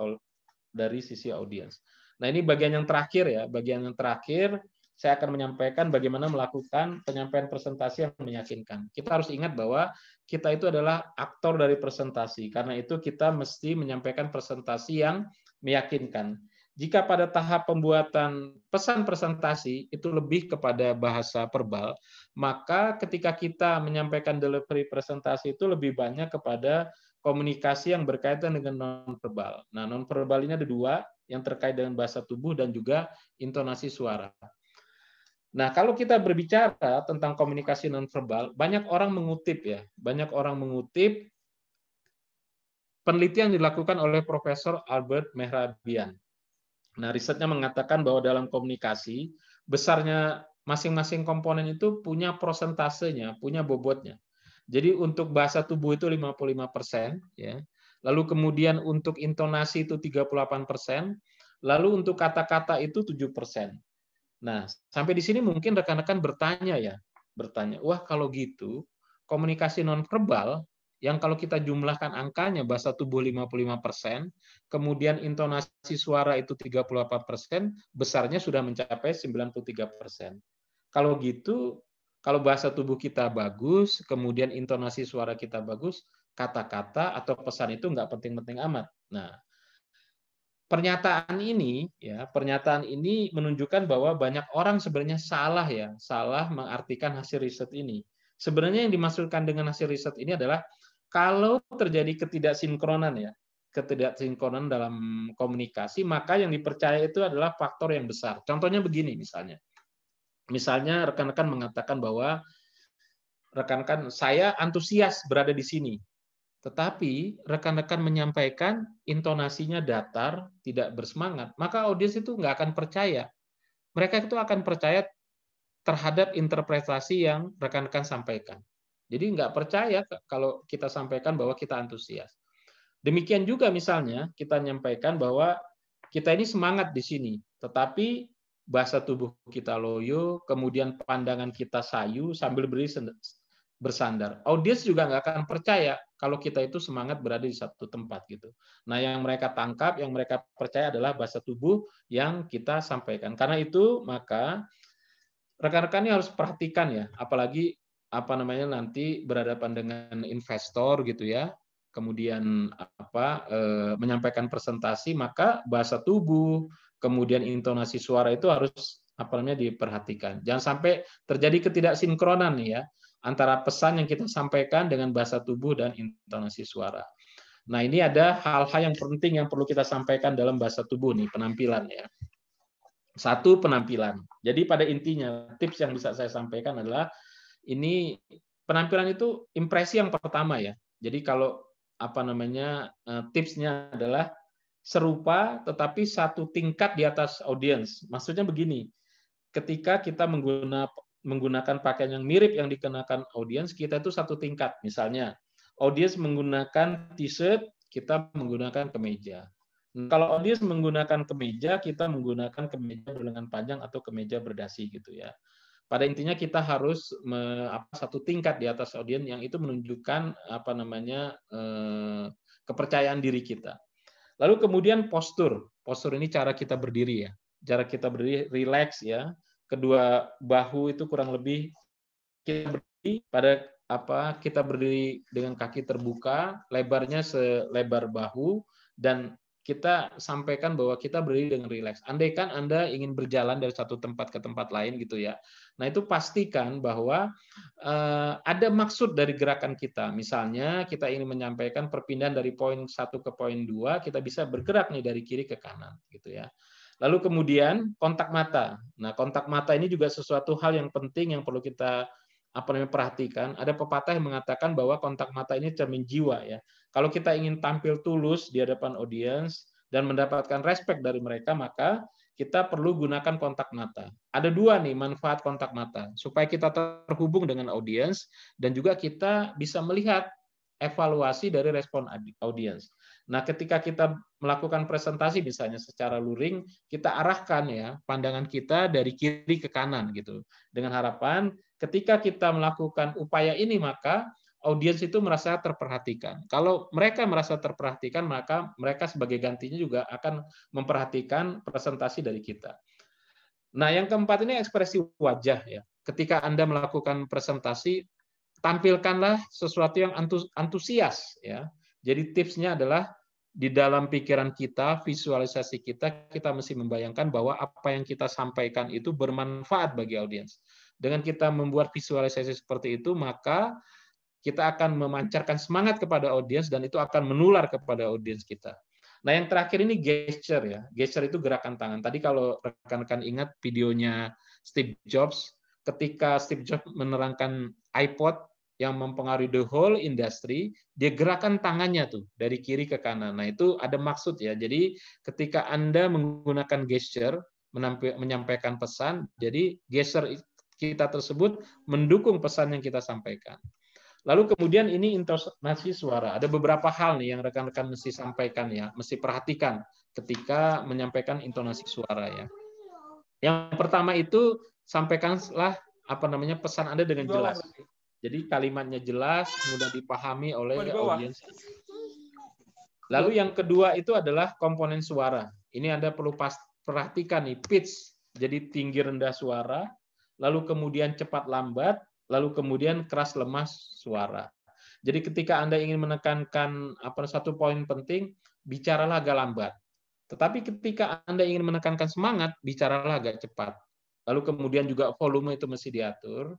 dari sisi audiens. Nah, ini bagian yang terakhir ya. Bagian yang terakhir saya akan menyampaikan bagaimana melakukan penyampaian presentasi yang meyakinkan. Kita harus ingat bahwa kita itu adalah aktor dari presentasi. Karena itu kita mesti menyampaikan presentasi yang meyakinkan. Jika pada tahap pembuatan pesan presentasi itu lebih kepada bahasa verbal, maka ketika kita menyampaikan delivery presentasi itu lebih banyak kepada komunikasi yang berkaitan dengan non-verbal. Nah, non-verbal ini ada dua, yang terkait dengan bahasa tubuh dan juga intonasi suara. Nah, kalau kita berbicara tentang komunikasi nonverbal, banyak orang mengutip ya, banyak orang mengutip penelitian dilakukan oleh Profesor Albert Mehrabian. Nah, risetnya mengatakan bahwa dalam komunikasi, besarnya masing-masing komponen itu punya prosentasenya, punya bobotnya. Jadi untuk bahasa tubuh itu 55%, ya. Lalu kemudian untuk intonasi itu 38%, lalu untuk kata-kata itu 7%. Nah, sampai di sini mungkin rekan-rekan bertanya, wah kalau gitu komunikasi nonverbal yang kalau kita jumlahkan angkanya bahasa tubuh 55%, kemudian intonasi suara itu 38%, besarnya sudah mencapai 93%. Kalau gitu, kalau bahasa tubuh kita bagus, kemudian intonasi suara kita bagus, kata-kata atau pesan itu nggak penting-penting amat. Nah, pernyataan ini menunjukkan bahwa banyak orang sebenarnya salah mengartikan hasil riset ini. Sebenarnya yang dimaksudkan dengan hasil riset ini adalah kalau terjadi ketidaksinkronan dalam komunikasi, maka yang dipercaya itu adalah faktor yang besar. Contohnya begini misalnya rekan-rekan mengatakan bahwa rekan-rekan saya antusias berada di sini. Tetapi rekan-rekan menyampaikan intonasinya datar, tidak bersemangat, maka audiens itu nggak akan percaya. Mereka itu akan percaya terhadap interpretasi yang rekan-rekan sampaikan. Jadi nggak percaya kalau kita sampaikan bahwa kita antusias. Demikian juga misalnya kita menyampaikan bahwa kita ini semangat di sini, tetapi bahasa tubuh kita loyo, kemudian pandangan kita sayu sambil bersandar. Audiens juga nggak akan percaya kalau kita itu semangat berada di satu tempat gitu. Nah, yang mereka tangkap, yang mereka percaya adalah bahasa tubuh yang kita sampaikan. Karena itu, maka rekan-rekan ini harus perhatikan ya, apalagi nanti berhadapan dengan investor gitu ya, kemudian menyampaikan presentasi, maka bahasa tubuh, kemudian intonasi suara itu harus diperhatikan. Jangan sampai terjadi ketidaksinkronan nih ya, antara pesan yang kita sampaikan dengan bahasa tubuh dan intonasi suara. Nah, ini ada hal-hal yang penting yang perlu kita sampaikan dalam bahasa tubuh nih, penampilan ya. Satu, penampilan. Jadi pada intinya tips yang bisa saya sampaikan adalah ini penampilan itu impresi yang pertama ya. Jadi kalau tipsnya adalah serupa tetapi satu tingkat di atas audiens. Maksudnya begini, ketika kita menggunakan pakaian yang mirip yang dikenakan audiens, kita itu satu tingkat. Misalnya, audiens menggunakan t-shirt, kita menggunakan kemeja. Kalau audiens menggunakan kemeja, kita menggunakan kemeja berlengan panjang atau kemeja berdasi gitu ya. Pada intinya kita harus satu tingkat di atas audiens yang itu menunjukkan kepercayaan diri kita. Lalu kemudian postur. Postur ini cara kita berdiri ya. Cara kita berdiri rileks ya. Kedua bahu itu kurang lebih kita berdiri dengan kaki terbuka, lebarnya selebar bahu, dan kita sampaikan bahwa kita berdiri dengan rileks. Andaikan Anda ingin berjalan dari satu tempat ke tempat lain gitu ya. Nah, itu pastikan bahwa ada maksud dari gerakan kita. Misalnya kita ingin menyampaikan perpindahan dari poin 1 ke poin 2, kita bisa bergerak nih dari kiri ke kanan gitu ya. Lalu kemudian kontak mata. Nah, kontak mata ini juga sesuatu hal yang penting yang perlu kita perhatikan. Ada pepatah yang mengatakan bahwa kontak mata ini cermin jiwa ya. Kalau kita ingin tampil tulus di hadapan audiens dan mendapatkan respect dari mereka, maka kita perlu gunakan kontak mata. Ada dua nih manfaat kontak mata, supaya kita terhubung dengan audiens dan juga kita bisa melihat evaluasi dari respon audiens. Nah, ketika kita melakukan presentasi misalnya secara luring, kita arahkan ya pandangan kita dari kiri ke kanan gitu. Dengan harapan ketika kita melakukan upaya ini, maka audiens itu merasa terperhatikan. Kalau mereka merasa terperhatikan, maka mereka sebagai gantinya juga akan memperhatikan presentasi dari kita. Nah, yang keempat ini ekspresi wajah ya. Ketika Anda melakukan presentasi, tampilkanlah sesuatu yang antusias ya. Jadi tipsnya adalah di dalam pikiran kita, visualisasi kita, kita mesti membayangkan bahwa apa yang kita sampaikan itu bermanfaat bagi audiens. Dengan kita membuat visualisasi seperti itu, maka kita akan memancarkan semangat kepada audiens dan itu akan menular kepada audiens kita. Nah, yang terakhir ini gesture ya. Gesture itu gerakan tangan. Tadi kalau rekan-rekan ingat videonya Steve Jobs, ketika Steve Jobs menerangkan iPod yang mempengaruhi the whole industry, dia gerakan tangannya tuh dari kiri ke kanan. Nah, itu ada maksud ya. Jadi ketika Anda menggunakan gesture menyampaikan pesan, jadi gesture kita tersebut mendukung pesan yang kita sampaikan. Lalu kemudian ini intonasi suara. Ada beberapa hal nih yang rekan-rekan mesti sampaikan ya, mesti perhatikan ketika menyampaikan intonasi suara ya. Yang pertama itu sampaikanlah pesan Anda dengan jelas. Jadi kalimatnya jelas, mudah dipahami oleh audiens. Lalu yang kedua itu adalah komponen suara. Ini Anda perlu perhatikan nih, pitch. Jadi tinggi rendah suara, lalu kemudian cepat lambat, lalu kemudian keras lemah suara. Jadi ketika Anda ingin menekankan satu poin penting, bicaralah agak lambat. Tetapi ketika Anda ingin menekankan semangat, bicaralah agak cepat. Lalu kemudian juga volume itu mesti diatur.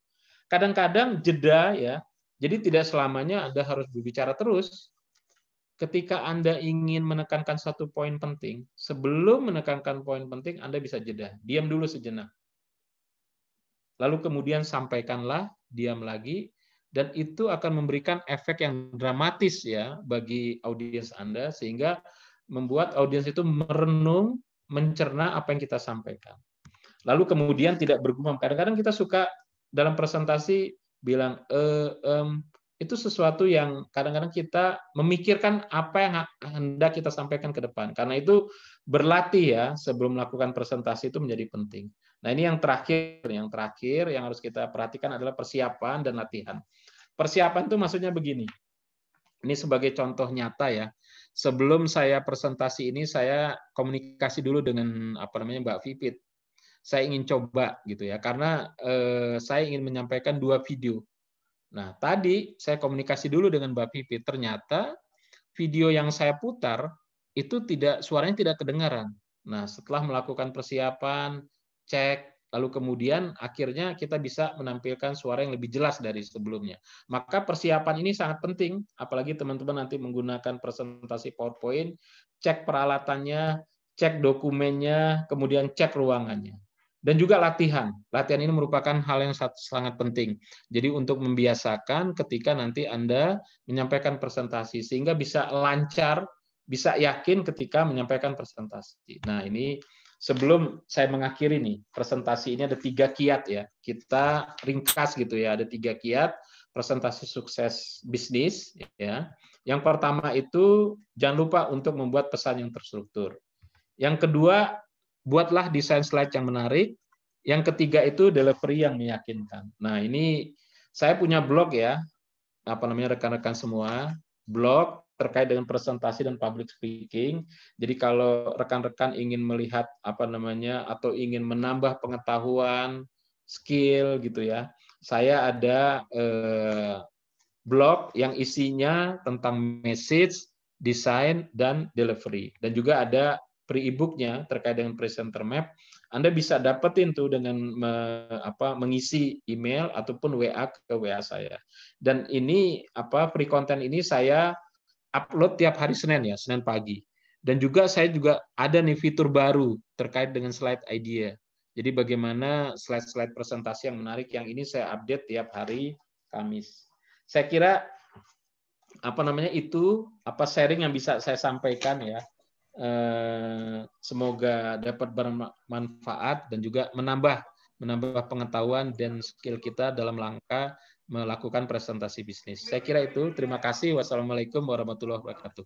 Kadang-kadang jeda ya. Jadi tidak selamanya Anda harus berbicara terus. Ketika Anda ingin menekankan satu poin penting, sebelum menekankan poin penting Anda bisa jeda. Diam dulu sejenak. Lalu kemudian sampaikanlah, diam lagi, dan itu akan memberikan efek yang dramatis ya bagi audiens Anda, sehingga membuat audiens itu merenung, mencerna apa yang kita sampaikan. Lalu kemudian tidak bergumam. Kadang-kadang kita suka dalam presentasi bilang itu sesuatu yang kadang-kadang kita memikirkan apa yang hendak kita sampaikan ke depan. Karena itu berlatih ya sebelum melakukan presentasi itu menjadi penting. Nah, ini yang terakhir yang harus kita perhatikan adalah persiapan dan latihan. Persiapan itu maksudnya begini. Ini sebagai contoh nyata ya. Sebelum saya presentasi ini saya komunikasi dulu dengan Mbak Vivit. Saya ingin coba gitu ya, karena saya ingin menyampaikan 2 video. Nah, tadi saya komunikasi dulu dengan Mbak Vivit, ternyata video yang saya putar itu suaranya tidak kedengaran. Nah, setelah melakukan persiapan, cek, lalu kemudian akhirnya kita bisa menampilkan suara yang lebih jelas dari sebelumnya. Maka persiapan ini sangat penting, apalagi teman-teman nanti menggunakan presentasi PowerPoint, cek peralatannya, cek dokumennya, kemudian cek ruangannya. Dan juga latihan. Latihan ini merupakan hal yang sangat penting. Jadi untuk membiasakan ketika nanti Anda menyampaikan presentasi, sehingga bisa lancar, bisa yakin ketika menyampaikan presentasi. Nah, ini sebelum saya mengakhiri nih, presentasi ini ada 3 kiat ya. Kita ringkas gitu ya, ada 3 kiat presentasi sukses bisnis ya. Yang pertama itu jangan lupa untuk membuat pesan yang terstruktur. Yang kedua, buatlah desain slide yang menarik. Yang ketiga itu delivery yang meyakinkan. Nah, ini saya punya blog ya, rekan-rekan semua, blog terkait dengan presentasi dan public speaking. Jadi kalau rekan-rekan ingin melihat atau ingin menambah pengetahuan, skill gitu ya, saya ada blog yang isinya tentang message, design, dan delivery. Dan juga ada pre-ebooknya terkait dengan presenter map. Anda bisa dapetin tuh dengan mengisi email ataupun WA ke WA saya. Dan ini free content ini saya upload tiap hari Senin ya, Senin pagi. Dan juga saya juga ada nih fitur baru terkait dengan slide idea. Jadi bagaimana slide-slide presentasi yang menarik yang ini saya update tiap hari Kamis. Saya kira itu sharing yang bisa saya sampaikan ya. Semoga dapat bermanfaat dan juga menambah pengetahuan dan skill kita dalam langkah melakukan presentasi bisnis. Saya kira itu. Terima kasih. Wassalamualaikum warahmatullahi wabarakatuh.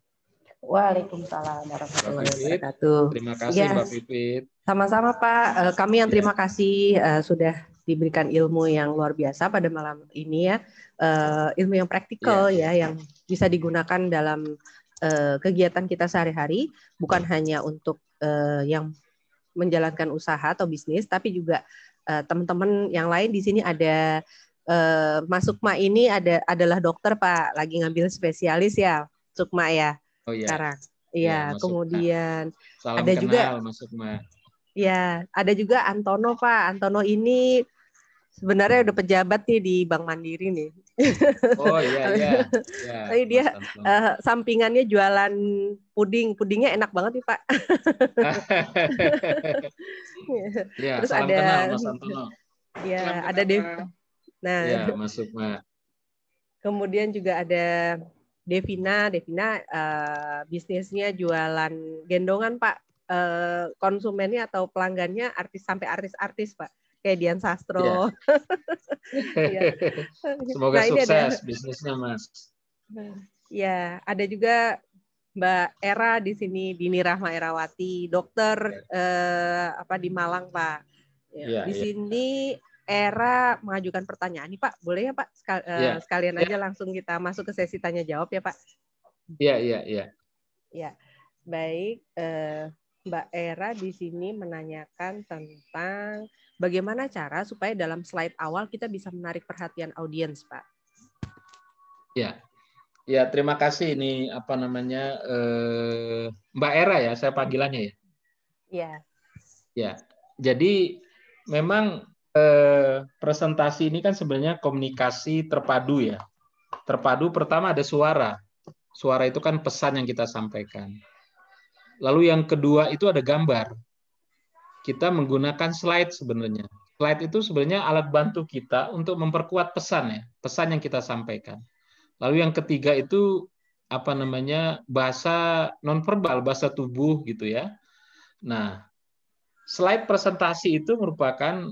Waalaikumsalam warahmatullahi wabarakatuh. Terima kasih Mbak Pipit. Sama-sama Pak. Kami yang terima kasih sudah diberikan ilmu yang luar biasa pada malam ini ya, ilmu yang praktikal ya, yang bisa digunakan dalam kegiatan kita sehari-hari, bukan hanya untuk yang menjalankan usaha atau bisnis, tapi juga teman-teman yang lain di sini ada Mas Sukma ini adalah dokter Pak, lagi ngambil spesialis ya, Sukma ya Oh iya. sekarang. Iya, Iya, Mas Sukma. kemudian Salam ada kenal, juga Mas Sukma. ya, ada juga Antono Pak. Antono ini sebenarnya udah pejabat nih di Bank Mandiri nih. Oh iya iya. Ya, Tapi dia Mas Anton. sampingannya jualan puding. Pudingnya enak banget nih Pak. Ya, Terus salam kenal ada Mas Antono. Salam ya ada kenal, Dev. Mas. Nah, Ya, Mas Sukma. kemudian juga ada Devina. Devina bisnisnya jualan gendongan Pak. Konsumennya atau pelanggannya artis sampai artis-artis Pak. Kayak Dian Ya. Sastro. Ya. Semoga Nah, ini ada sukses bisnisnya, Mas. ya, ada juga Mbak Era di sini, Dini Rahma Erawati, dokter di Malang, Pak. Ya, di sini Era mengajukan pertanyaan nih, Pak. Boleh ya, Pak? Sekalian aja langsung kita masuk ke sesi tanya jawab ya, Pak. Iya. Ya, baik. Mbak Era di sini menanyakan tentang bagaimana cara supaya dalam slide awal kita bisa menarik perhatian audiens, Pak. Ya, terima kasih. Ini Mbak Era ya, saya panggilannya ya. Iya. Ya, jadi memang presentasi ini kan sebenarnya komunikasi terpadu ya. Terpadu pertama ada suara. Suara itu kan pesan yang kita sampaikan. Lalu yang kedua itu ada gambar. Kita menggunakan slide sebenarnya. Slide itu sebenarnya alat bantu kita untuk memperkuat pesan ya, pesan yang kita sampaikan. Lalu yang ketiga itu bahasa nonverbal, bahasa tubuh gitu ya. Nah, slide presentasi itu merupakan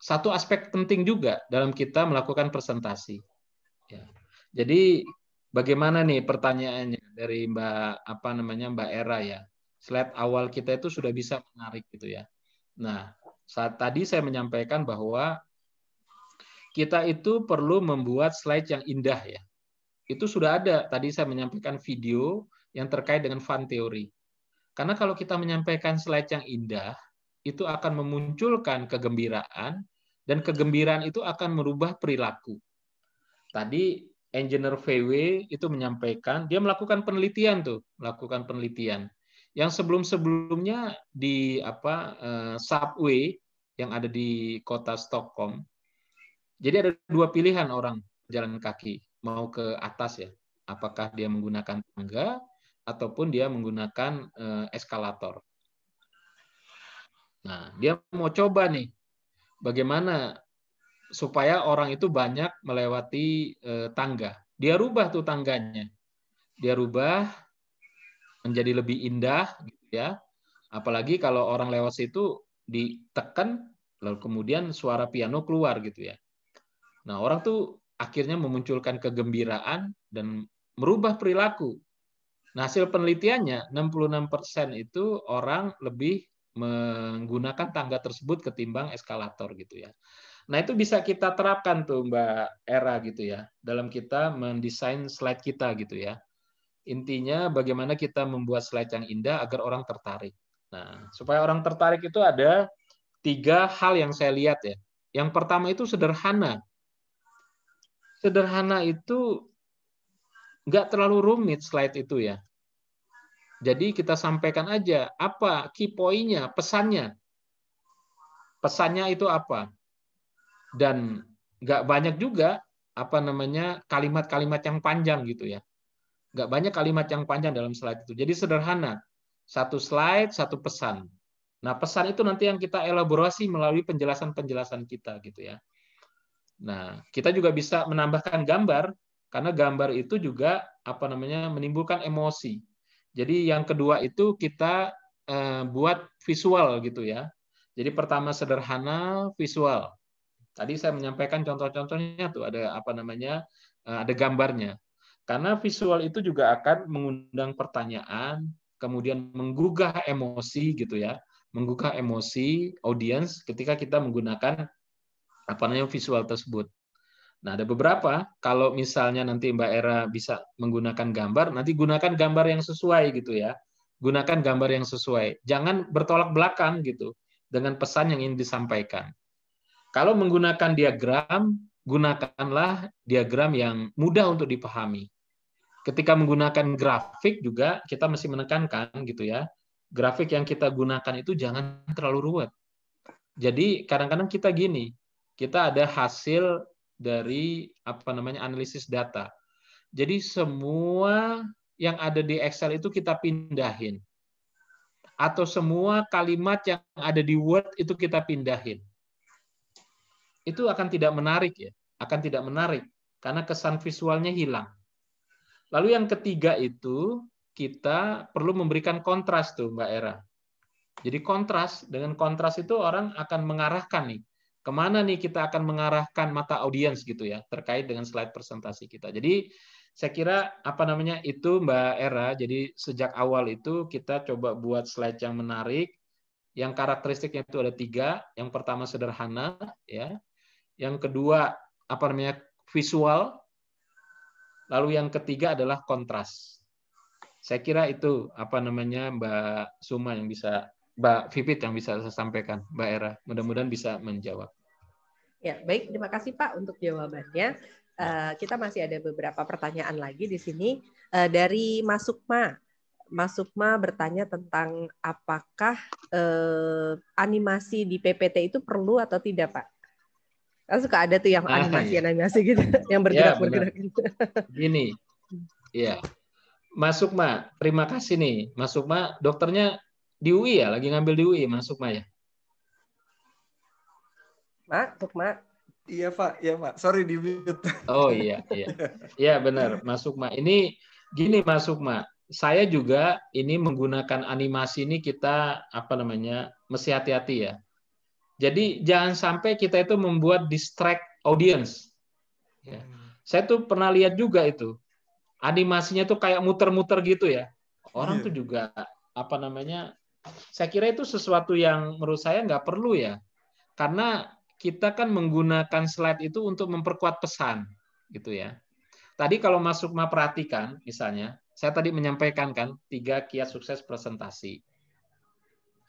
satu aspek penting juga dalam kita melakukan presentasi. Ya. Jadi bagaimana nih pertanyaannya dari Mbak Era ya? Slide awal kita itu sudah bisa menarik gitu ya. Nah, saat tadi saya menyampaikan bahwa kita itu perlu membuat slide yang indah ya. Itu sudah ada. Tadi saya menyampaikan video yang terkait dengan fun theory. Karena kalau kita menyampaikan slide yang indah, itu akan memunculkan kegembiraan, dan kegembiraan itu akan merubah perilaku. Tadi engineer VW itu menyampaikan, dia melakukan penelitian yang sebelum-sebelumnya di subway yang ada di kota Stockholm. Jadi ada dua pilihan orang jalan kaki mau ke atas ya, apakah dia menggunakan tangga ataupun dia menggunakan eskalator. Nah, dia mau coba nih bagaimana supaya orang itu banyak melewati tangga. Dia rubah tuh tangganya. Dia rubah menjadi lebih indah gitu ya. Apalagi kalau orang lewat situ ditekan lalu kemudian suara piano keluar gitu ya. Nah, orang tuh akhirnya memunculkan kegembiraan dan merubah perilaku. Nah, hasil penelitiannya 66% itu orang lebih menggunakan tangga tersebut ketimbang eskalator gitu ya. Nah, itu bisa kita terapkan tuh Mbak Era gitu ya, dalam kita mendesain slide kita gitu ya. Intinya bagaimana kita membuat slide yang indah agar orang tertarik. Nah, supaya orang tertarik itu ada 3 hal yang saya lihat ya. Yang pertama itu sederhana. Sederhana itu nggak terlalu rumit slide itu ya. Jadi kita sampaikan aja apa key point-nya, pesannya. Pesannya itu apa? Dan nggak banyak juga kalimat-kalimat yang panjang gitu ya. Nggak banyak kalimat yang panjang dalam slide itu. Jadi sederhana. Satu slide, satu pesan. Nah, pesan itu nanti yang kita elaborasi melalui penjelasan-penjelasan kita gitu ya. Nah, kita juga bisa menambahkan gambar karena gambar itu juga menimbulkan emosi. Jadi yang kedua itu kita buat visual gitu ya. Jadi pertama sederhana, visual. Tadi saya menyampaikan contoh-contohnya tuh ada gambarnya. Karena visual itu juga akan mengundang pertanyaan, kemudian menggugah emosi gitu ya, menggugah emosi audiens ketika kita menggunakan visual tersebut. Nah, ada beberapa. Kalau misalnya nanti Mbak Era bisa menggunakan gambar, nanti gunakan gambar yang sesuai gitu ya. Gunakan gambar yang sesuai. Jangan bertolak belakang gitu dengan pesan yang ingin disampaikan. Kalau menggunakan diagram, gunakanlah diagram yang mudah untuk dipahami. Ketika menggunakan grafik juga kita mesti menekankan gitu ya. Grafik yang kita gunakan itu jangan terlalu ruwet. Jadi kadang-kadang kita gini, kita ada hasil dari analisis data. Jadi semua yang ada di Excel itu kita pindahin. Atau semua kalimat yang ada di Word itu kita pindahin. Itu akan tidak menarik ya, akan tidak menarik karena kesan visualnya hilang. Lalu yang ketiga itu kita perlu memberikan kontras tuh Mbak Era. Jadi kontras, dengan kontras itu orang akan mengarahkan nih, kemana nih kita akan mengarahkan mata audiens gitu ya, terkait dengan slide presentasi kita. Jadi saya kira itu Mbak Era, jadi sejak awal itu kita coba buat slide yang menarik, yang karakteristiknya itu ada 3. Yang pertama sederhana, ya. Yang kedua visual, lalu yang ketiga adalah kontras. Saya kira itu Mbak Suma yang bisa, Mbak Vivit yang bisa saya sampaikan, Mbak Era. Mudah-mudahan bisa menjawab. Ya, baik. Terima kasih Pak untuk jawabannya. Kita masih ada beberapa pertanyaan lagi di sini dari Mas Sukma. Mas Sukma bertanya tentang apakah animasi di PPT itu perlu atau tidak, Pak? Kan suka ada tuh yang animasi gitu, yang bergerak-bergerak. Gini, ya. Mas Sukma, terima kasih nih. Mas Sukma, dokternya di UI ya, lagi ngambil di UI, Mas Sukma ya? Sukma. Iya Pak, sorry di mute. Oh iya. Iya benar, Mas Sukma. Ini gini Mas Sukma, saya juga ini menggunakan animasi ini kita mesti hati-hati ya. Jadi jangan sampai kita itu membuat distract audience. Ya. Saya tuh pernah lihat juga itu. Animasinya tuh kayak muter-muter gitu ya. Orang tuh juga saya kira itu sesuatu yang menurut saya nggak perlu ya. Karena kita kan menggunakan slide itu untuk memperkuat pesan gitu ya. Tadi kalau Mas Sukma perhatikan misalnya, saya tadi menyampaikan kan 3 kiat sukses presentasi.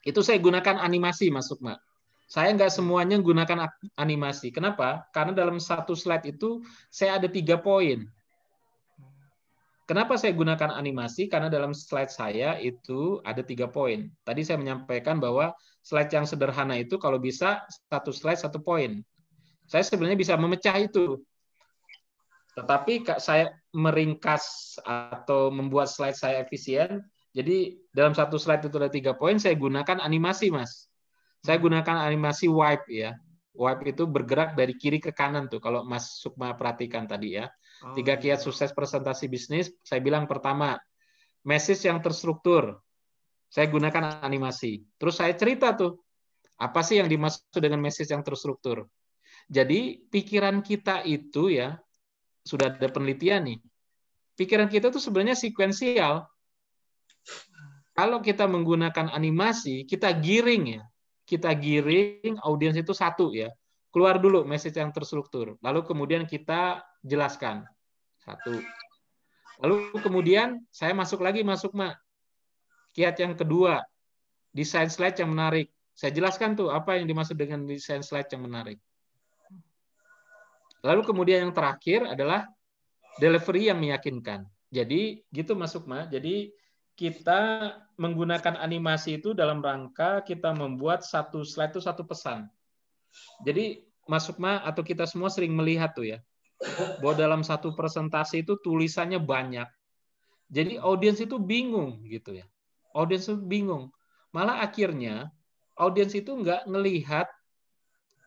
Itu saya gunakan animasi Mas Sukma. Saya nggak semuanya gunakan animasi. Kenapa? Karena dalam satu slide itu saya ada 3 poin. Kenapa saya gunakan animasi? Karena dalam slide saya itu ada 3 poin. Tadi saya menyampaikan bahwa slide yang sederhana itu kalau bisa 1 slide 1 poin. Saya sebenarnya bisa memecah itu. Tetapi saya meringkas atau membuat slide saya efisien. Jadi dalam 1 slide itu ada 3 poin, saya gunakan animasi, Mas. Saya gunakan animasi wipe ya. Wipe itu bergerak dari kiri ke kanan tuh. Kalau Mas Sukma perhatikan tadi ya. 3 kiat sukses presentasi bisnis. Saya bilang pertama, message yang terstruktur. Saya gunakan animasi. Terus saya cerita tuh, apa sih yang dimaksud dengan message yang terstruktur? Jadi pikiran kita itu ya, sudah ada penelitian nih. Pikiran kita itu sebenarnya sekuensial. Kalau kita menggunakan animasi, kita giring ya. Kita giring audiens itu satu ya. Keluar dulu message yang terstruktur. Lalu kemudian kita jelaskan. 1. Lalu kemudian saya masuk Sukma. Kiat yang kedua, desain slide yang menarik. Saya jelaskan tuh apa yang dimaksud dengan desain slide yang menarik. Lalu kemudian yang terakhir adalah delivery yang meyakinkan. Jadi gitu Mas Sukma. Jadi kita menggunakan animasi itu dalam rangka kita membuat satu slide itu satu pesan. Jadi Mas Sukma atau kita semua sering melihat tuh ya, bahwa dalam satu presentasi itu tulisannya banyak. Jadi audiens itu bingung gitu ya. Audiens itu bingung. Malah akhirnya audiens itu nggak ngelihat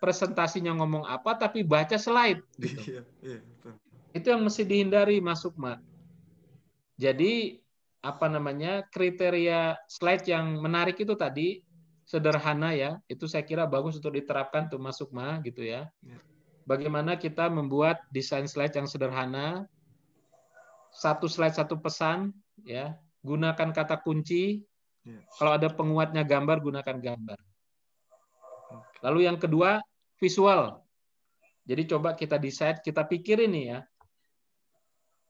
presentasinya ngomong apa, tapi baca slide. Gitu. Itu yang mesti dihindari Mas Sukma. Jadi kriteria slide yang menarik itu tadi sederhana ya, itu saya kira bagus untuk diterapkan tuh Mas Sukma gitu ya. Bagaimana kita membuat desain slide yang sederhana, 1 slide 1 pesan ya, gunakan kata kunci. Kalau ada penguatnya gambar, gunakan gambar. Lalu yang kedua, visual. Jadi coba kita decide, kita pikirin nih ya.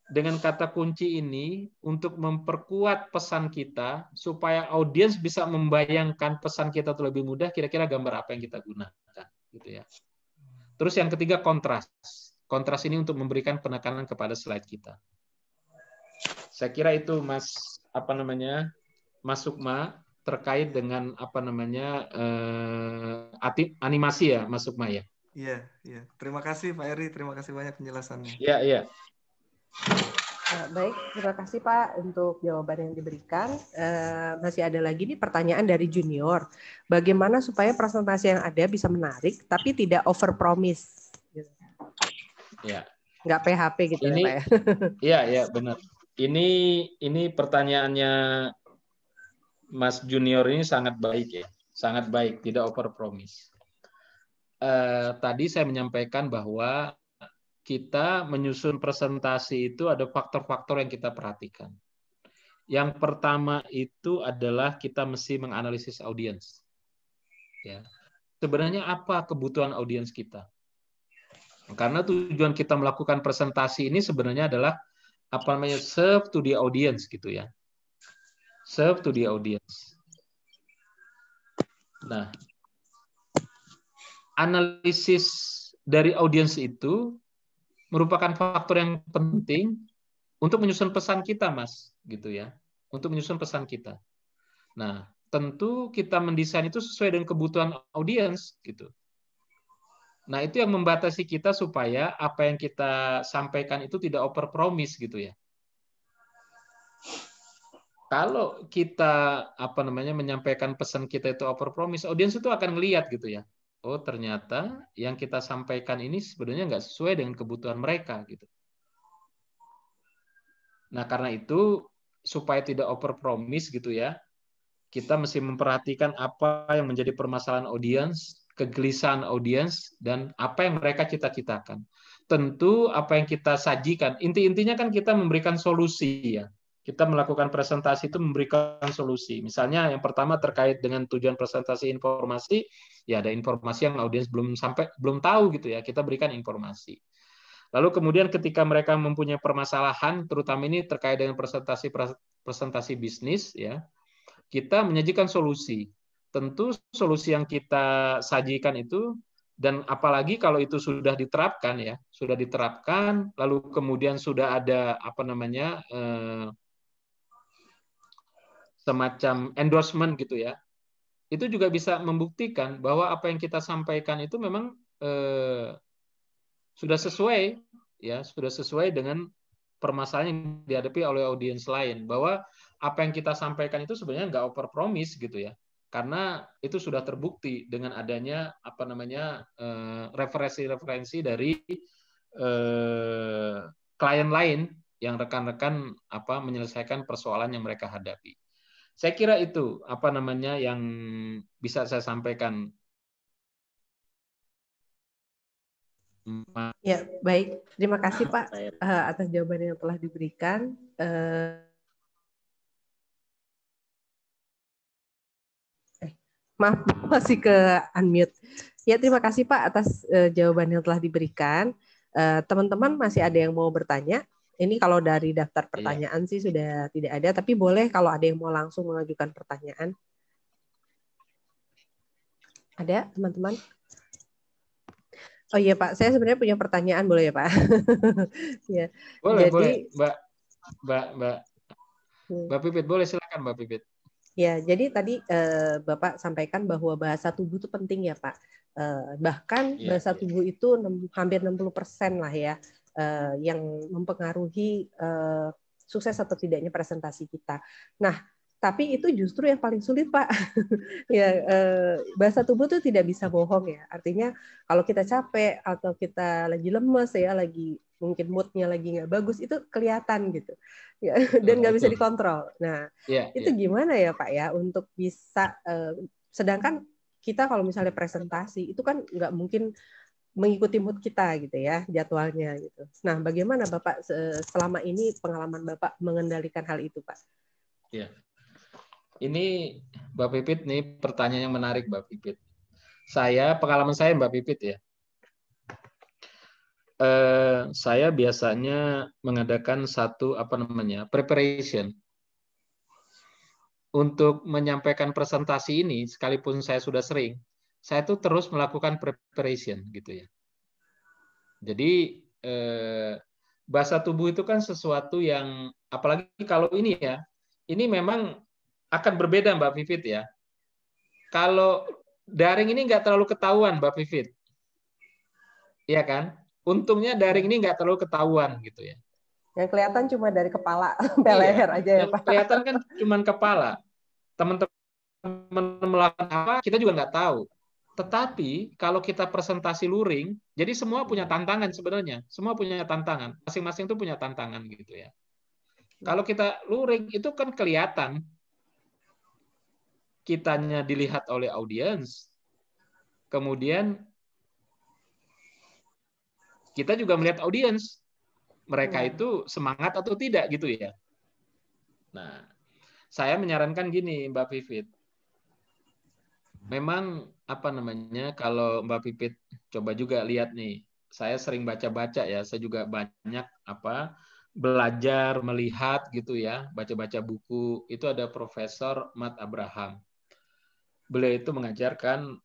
Dengan kata kunci ini untuk memperkuat pesan kita supaya audiens bisa membayangkan pesan kita itu lebih mudah, kira-kira gambar apa yang kita gunakan gitu ya. Terus yang ketiga kontras. Kontras ini untuk memberikan penekanan kepada slide kita. Saya kira itu Mas Sukma terkait dengan animasi ya Mas Sukma ya. Iya, iya. Terima kasih Pak Eri, terima kasih banyak penjelasannya. Iya, iya. Baik, terima kasih Pak untuk jawaban yang diberikan. Masih ada lagi nih pertanyaan dari junior. Bagaimana supaya presentasi yang ada bisa menarik tapi tidak over promise? Ya. Nggak PHP gitu ini, ya Pak ya? Iya, iya benar. Ini pertanyaannya Mas Junior ini sangat baik ya, sangat baik, tidak over promise. Tadi saya menyampaikan bahwa kita menyusun presentasi itu ada faktor-faktor yang kita perhatikan. Yang pertama itu adalah kita mesti menganalisis audiens. Ya. Sebenarnya apa kebutuhan audiens kita? Karena tujuan kita melakukan presentasi ini sebenarnya adalah serve to the audience gitu ya. Serve to the audience. Nah, analisis dari audiens itu merupakan faktor yang penting untuk menyusun pesan kita, Mas, gitu ya. Untuk menyusun pesan kita. Nah, tentu kita mendesain itu sesuai dengan kebutuhan audiens gitu. Nah, itu yang membatasi kita supaya apa yang kita sampaikan itu tidak over promise gitu ya. Kalau kita menyampaikan pesan kita itu over promise, audiens itu akan melihat gitu ya. Oh, ternyata yang kita sampaikan ini sebenarnya nggak sesuai dengan kebutuhan mereka gitu. Nah, karena itu supaya tidak over promise gitu ya, kita mesti memperhatikan apa yang menjadi permasalahan audiens, kegelisahan audiens, dan apa yang mereka cita-citakan. Tentu apa yang kita sajikan, inti-intinya kan kita memberikan solusi ya. Kita melakukan presentasi itu memberikan solusi. Misalnya yang pertama terkait dengan tujuan presentasi informasi, ya ada informasi yang audiens belum tahu gitu ya, kita berikan informasi. Lalu kemudian ketika mereka mempunyai permasalahan, terutama ini terkait dengan presentasi bisnis ya, kita menyajikan solusi. Tentu solusi yang kita sajikan itu, dan apalagi kalau itu sudah diterapkan ya, sudah diterapkan, lalu kemudian sudah ada semacam endorsement gitu ya, itu juga bisa membuktikan bahwa apa yang kita sampaikan itu memang sudah sesuai dengan permasalahan yang dihadapi oleh audiens lain, bahwa apa yang kita sampaikan itu sebenarnya nggak over promise gitu ya, karena itu sudah terbukti dengan adanya referensi dari klien lain yang rekan-rekan menyelesaikan persoalan yang mereka hadapi. Saya kira itu yang bisa saya sampaikan. Ya, baik. Terima kasih Pak atas jawaban yang telah diberikan. Maaf, masih ke unmute. Ya, terima kasih Pak atas jawaban yang telah diberikan. Teman-teman masih ada yang mau bertanya? Ini kalau dari daftar pertanyaan sih sudah tidak ada, tapi boleh kalau ada yang mau langsung mengajukan pertanyaan. Ada, teman-teman? Oh iya Pak, saya sebenarnya punya pertanyaan, boleh ya Pak? Ya. Boleh, jadi, boleh. Mbak Pipit, boleh silakan Mbak Pipit. Ya, jadi tadi Bapak sampaikan bahwa bahasa tubuh itu penting ya Pak. Bahkan bahasa tubuh itu hampir 60% lah ya yang mempengaruhi sukses atau tidaknya presentasi kita. Nah, tapi itu justru yang paling sulit Pak. Ya, bahasa tubuh itu tidak bisa bohong ya. Artinya kalau kita capek atau kita lagi lemes ya, lagi mungkin moodnya lagi nggak bagus, itu kelihatan gitu ya, dan nggak bisa dikontrol. Nah, itu gimana ya Pak ya untuk bisa sedangkan kita kalau misalnya presentasi itu kan nggak mungkin mengikuti mood kita gitu ya, jadwalnya gitu. Nah, bagaimana Bapak selama ini pengalaman Bapak mengendalikan hal itu Pak? Ya. Ini Mbak Pipit nih pertanyaan yang menarik Mbak Pipit. Pengalaman saya Mbak Pipit ya. saya biasanya mengadakan satu preparation untuk menyampaikan presentasi ini. Sekalipun saya sudah sering, saya tuh terus melakukan preparation gitu ya. Jadi bahasa tubuh itu kan sesuatu yang, apalagi kalau ini ya, ini memang akan berbeda Mbak Vivit ya. Kalau daring ini nggak terlalu ketahuan Mbak Vivit, iya kan? Untungnya daring ini nggak terlalu ketahuan gitu ya. Yang kelihatan cuma dari kepala sampai leher aja ya Pak. Kelihatan kan cuma kepala. Teman-teman melakukan apa kita juga nggak tahu. Tetapi kalau kita presentasi luring, jadi semua punya tantangan sebenarnya. Semua punya tantangan. Masing-masing itu punya tantangan gitu ya. Kalau kita luring itu kan kelihatan. Kitanya dilihat oleh audiens. Kemudian kita juga melihat audiens. Mereka itu semangat atau tidak gitu ya. Nah, saya menyarankan gini Mbak Vivit. Memang kalau Mbak Pipit coba juga lihat nih, saya sering baca-baca ya, saya juga banyak belajar, melihat gitu ya, baca-baca buku. Itu ada Profesor Matt Abraham. Beliau itu mengajarkan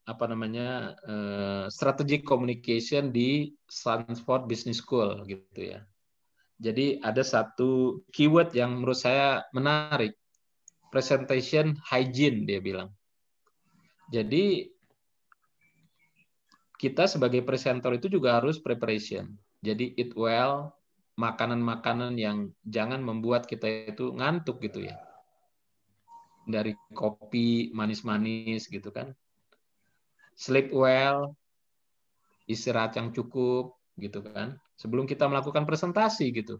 strategic communication di Stanford Business School gitu ya. Jadi ada satu keyword yang menurut saya menarik, presentation hygiene dia bilang. Jadi kita sebagai presenter itu juga harus preparation. Jadi eat well, makanan-makanan yang jangan membuat kita itu ngantuk gitu ya. Dari kopi manis-manis gitu kan. Sleep well, istirahat yang cukup gitu kan. Sebelum kita melakukan presentasi gitu.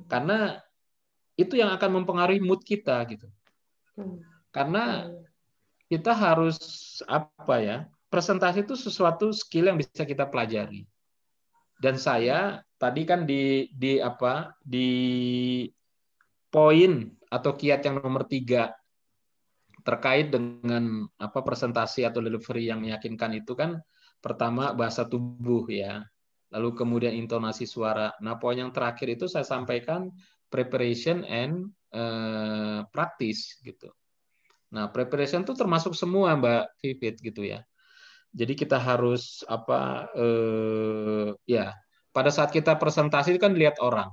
Karena itu yang akan mempengaruhi mood kita gitu. Karena kita harus presentasi itu sesuatu skill yang bisa kita pelajari. Dan saya tadi kan di poin atau kiat yang nomor 3 terkait dengan presentasi atau delivery yang meyakinkan itu kan pertama bahasa tubuh ya, lalu kemudian intonasi suara. Nah, poin yang terakhir itu saya sampaikan preparation and practice gitu. Nah, preparation itu termasuk semua Mbak Vivit gitu ya. Jadi kita harus pada saat kita presentasi kan lihat orang.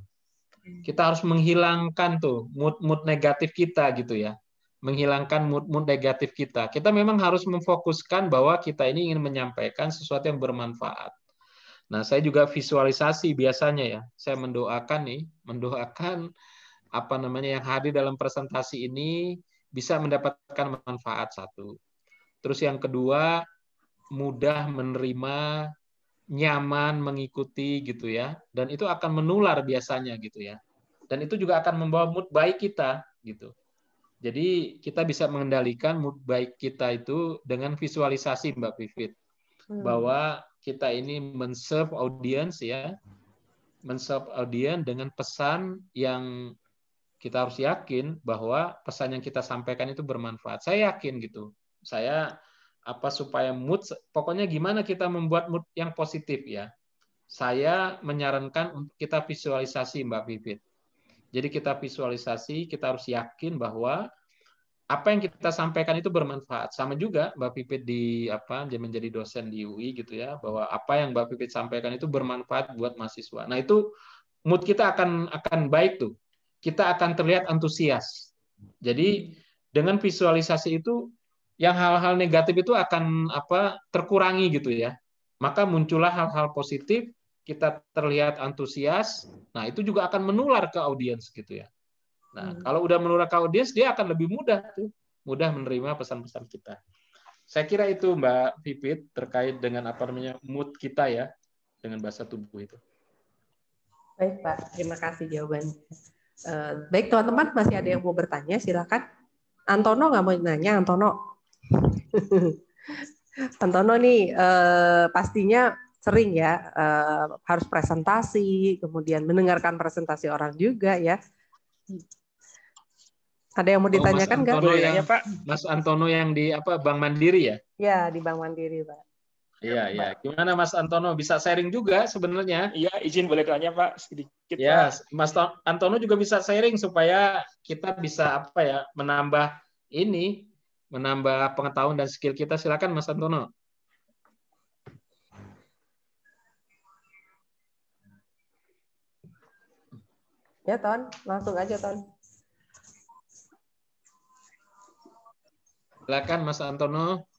Kita harus menghilangkan tuh mood negatif kita gitu ya. Menghilangkan mood negatif kita. Kita memang harus memfokuskan bahwa kita ini ingin menyampaikan sesuatu yang bermanfaat. Nah, saya juga visualisasi biasanya ya. Saya mendoakan yang hadir dalam presentasi ini bisa mendapatkan manfaat satu. Terus yang kedua, mudah menerima, nyaman mengikuti gitu ya. Dan itu akan menular biasanya gitu ya. Dan itu juga akan membawa mood baik kita gitu. Jadi kita bisa mengendalikan mood baik kita itu dengan visualisasi Mbak Vivit. Bahwa kita ini men-serve audience ya. Men-serve audience dengan pesan yang kita harus yakin bahwa pesan yang kita sampaikan itu bermanfaat. Saya yakin gitu. Saya supaya mood, pokoknya gimana kita membuat mood yang positif ya. Saya menyarankan untuk kita visualisasi Mbak Vivit. Jadi kita visualisasi, kita harus yakin bahwa apa yang kita sampaikan itu bermanfaat. Sama juga Mbak Pipit dia menjadi dosen di UI gitu ya, bahwa apa yang Mbak Pipit sampaikan itu bermanfaat buat mahasiswa. Nah, itu mood kita akan baik tuh. Kita akan terlihat antusias. Jadi dengan visualisasi itu yang hal-hal negatif itu akan terkurangi gitu ya. Maka muncullah hal-hal positif, kita terlihat antusias. Nah, itu juga akan menular ke audiens gitu ya. Nah, kalau udah menular ke audiens, dia akan lebih mudah menerima pesan-pesan kita. Saya kira itu Mbak Pipit terkait dengan mood kita ya dengan bahasa tubuh itu. Baik Pak, terima kasih jawabannya. Baik teman-teman, masih ada yang mau bertanya, silakan. Antono nggak mau nanya, Antono? Antono nih pastinya sering ya harus presentasi, kemudian mendengarkan presentasi orang juga ya. Ada yang mau ditanyakan nggak? Mas Antono yang di Bank Mandiri ya? Ya, di Bank Mandiri, Pak. Iya, iya. Gimana Mas Antono? Bisa sharing juga sebenarnya. Iya, izin boleh tanya Pak sedikit Ya, Pak. Mas Antono juga bisa sharing supaya kita bisa apa ya, menambah pengetahuan dan skill kita. Silakan Mas Antono. Ya, Ton, langsung aja, Ton. Silakan Mas Antono.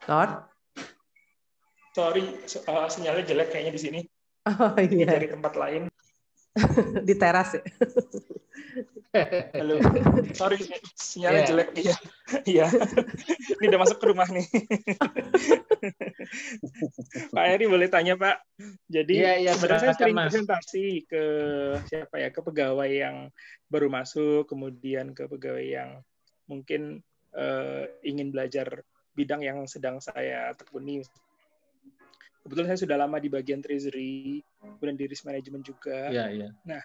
Ton? Sorry, sinyalnya jelek kayaknya di sini. Oh Ini iya, dari tempat lain. di teras ya. Halo, sorry sinyalnya Iya. jelek. Iya, iya. Ini udah masuk ke rumah nih. Pak Eri boleh tanya Pak. Jadi Iya, sebenarnya saya silakan, sering Mas. presentasi ke siapa ya, ke pegawai yang baru masuk, kemudian ke pegawai yang mungkin ingin belajar bidang yang sedang saya tekuni. Kebetulan saya sudah lama di bagian treasury, kemudian di risk management juga. Iya, iya. Nah,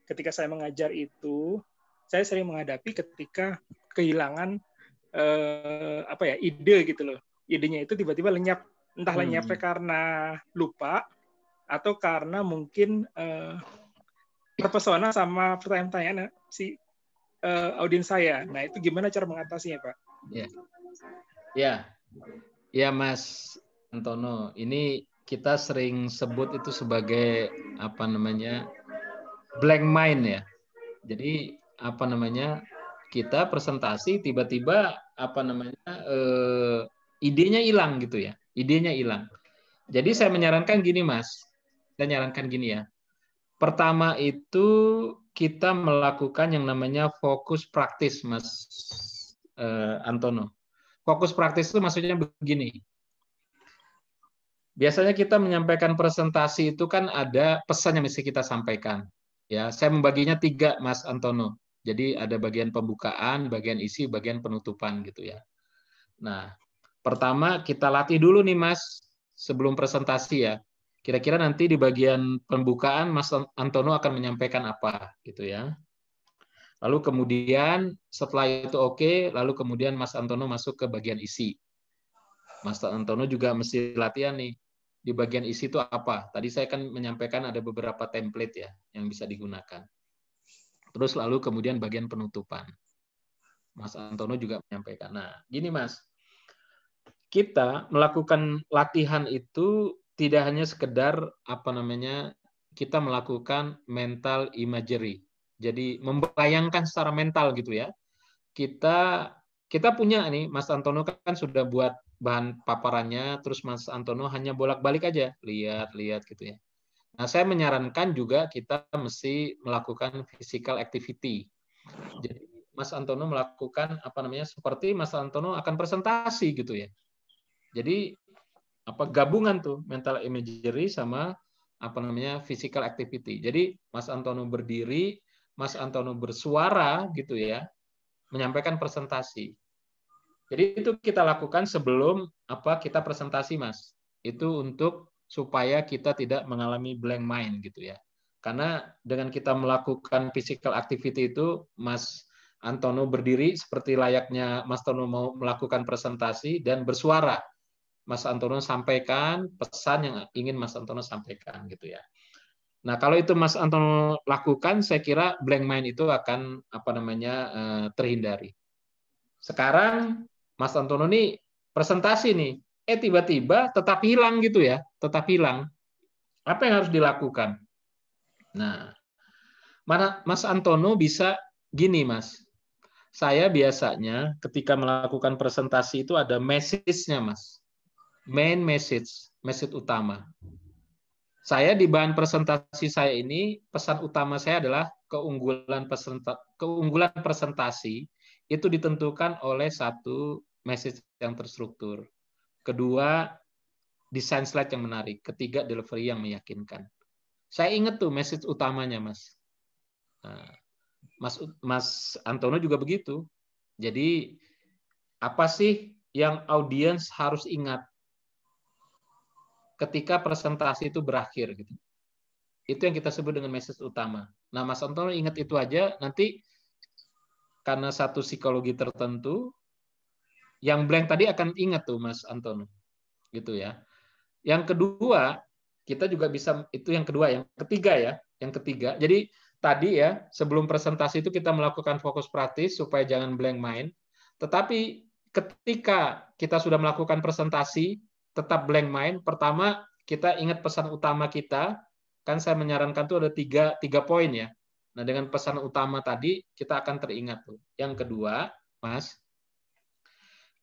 ketika saya mengajar itu, saya sering menghadapi ketika kehilangan ide gitu loh. Idenya itu tiba-tiba lenyap, entah lenyapnya karena lupa atau karena mungkin terpesona sama pertanyaan-pertanyaan si audiens saya. Nah, itu gimana cara mengatasinya, Pak? Ya. Ya. Ya, Mas Antono, ini kita sering sebut itu sebagai apa namanya? Blank mind ya. Jadi apa namanya? Kita presentasi tiba-tiba apa namanya? Idenya hilang gitu ya. Idenya hilang. Jadi saya menyarankan gini, Mas. Saya menyarankan gini ya. Pertama itu kita melakukan yang namanya fokus praktis, Mas Antono. Fokus praktis itu maksudnya begini. Biasanya kita menyampaikan presentasi itu kan ada pesan yang mesti kita sampaikan. Ya, saya membaginya 3, Mas Antono. Jadi ada bagian pembukaan, bagian isi, bagian penutupan gitu ya. Nah, pertama kita latih dulu nih Mas sebelum presentasi ya. Kira-kira nanti di bagian pembukaan Mas Antono akan menyampaikan apa gitu ya. Lalu kemudian setelah itu oke, lalu kemudian Mas Antono masuk ke bagian isi. Mas Antono juga mesti latihan nih. Di bagian isi itu apa? Tadi saya kan menyampaikan ada beberapa template ya yang bisa digunakan. Terus lalu kemudian bagian penutupan. Mas Antono juga menyampaikan. Nah, gini Mas. Kita melakukan latihan itu tidak hanya sekedar apa namanya kita melakukan mental imagery. Jadi membayangkan secara mental gitu ya. Kita punya nih Mas Antono kan sudah buat bahan paparannya, terus Mas Antono hanya bolak-balik aja, lihat gitu ya. Nah, saya menyarankan juga kita mesti melakukan physical activity. Jadi Mas Antono melakukan apa namanya seperti Mas Antono akan presentasi gitu ya. Jadi apa gabungan tuh mental imagery sama apa namanya physical activity. Jadi Mas Antono berdiri, Mas Antono bersuara gitu ya, menyampaikan presentasi. Jadi itu kita lakukan sebelum apa kita presentasi, Mas. Itu untuk supaya kita tidak mengalami blank mind gitu ya. Karena dengan kita melakukan physical activity itu, Mas Antono berdiri seperti layaknya Mas Antono mau melakukan presentasi dan bersuara. Mas Antono sampaikan pesan yang ingin Mas Antono sampaikan gitu ya. Nah, kalau itu Mas Antono lakukan, saya kira blank mind itu akan apa namanya terhindari. Sekarang Mas Antono nih presentasi nih, tiba-tiba tetap hilang gitu ya, tetap hilang. Apa yang harus dilakukan? Nah, Mas Antono bisa gini, Mas. Saya biasanya ketika melakukan presentasi itu ada message-nya, Mas. Main message, message utama. Saya di bahan presentasi saya ini, pesan utama saya adalah keunggulan presentasi itu ditentukan oleh satu message yang terstruktur. Kedua, desain slide yang menarik. Ketiga, delivery yang meyakinkan. Saya ingat tuh message utamanya, Mas. Nah, Mas Antono juga begitu. Jadi, apa sih yang audiens harus ingat ketika presentasi itu berakhir gitu. Itu yang kita sebut dengan message utama. Nah, Mas Antono ingat itu aja, nanti karena satu psikologi tertentu, Yang blank tadi akan ingat tuh Mas Antono. Gitu ya. Yang kedua, kita juga bisa, itu yang kedua, yang ketiga ya. Yang ketiga. Jadi tadi ya, sebelum presentasi itu kita melakukan fokus praktis supaya jangan blank mind. Tetapi ketika kita sudah melakukan presentasi, tetap blank mind, pertama kita ingat pesan utama kita, kan saya menyarankan tuh ada tiga poin ya. Nah, dengan pesan utama tadi, kita akan teringat tuh. Yang kedua, Mas,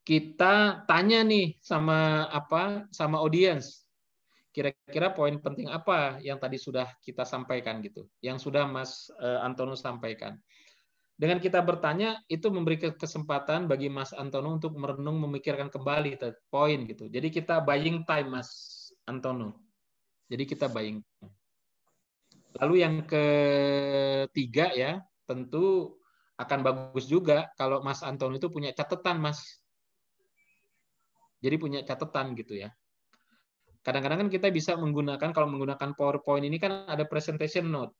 kita tanya nih sama audiens. Kira-kira poin penting apa yang tadi sudah kita sampaikan gitu, yang sudah Mas Antono sampaikan. Dengan kita bertanya itu memberi kesempatan bagi Mas Antono untuk merenung, memikirkan kembali poin gitu. Jadi kita buying time Mas Antono. Jadi kita buying. Lalu yang ketiga ya, tentu akan bagus juga kalau Mas Antono itu punya catatan Mas. Jadi punya catatan gitu ya. Kadang-kadang kan kita bisa menggunakan, kalau menggunakan PowerPoint ini kan ada presentation note.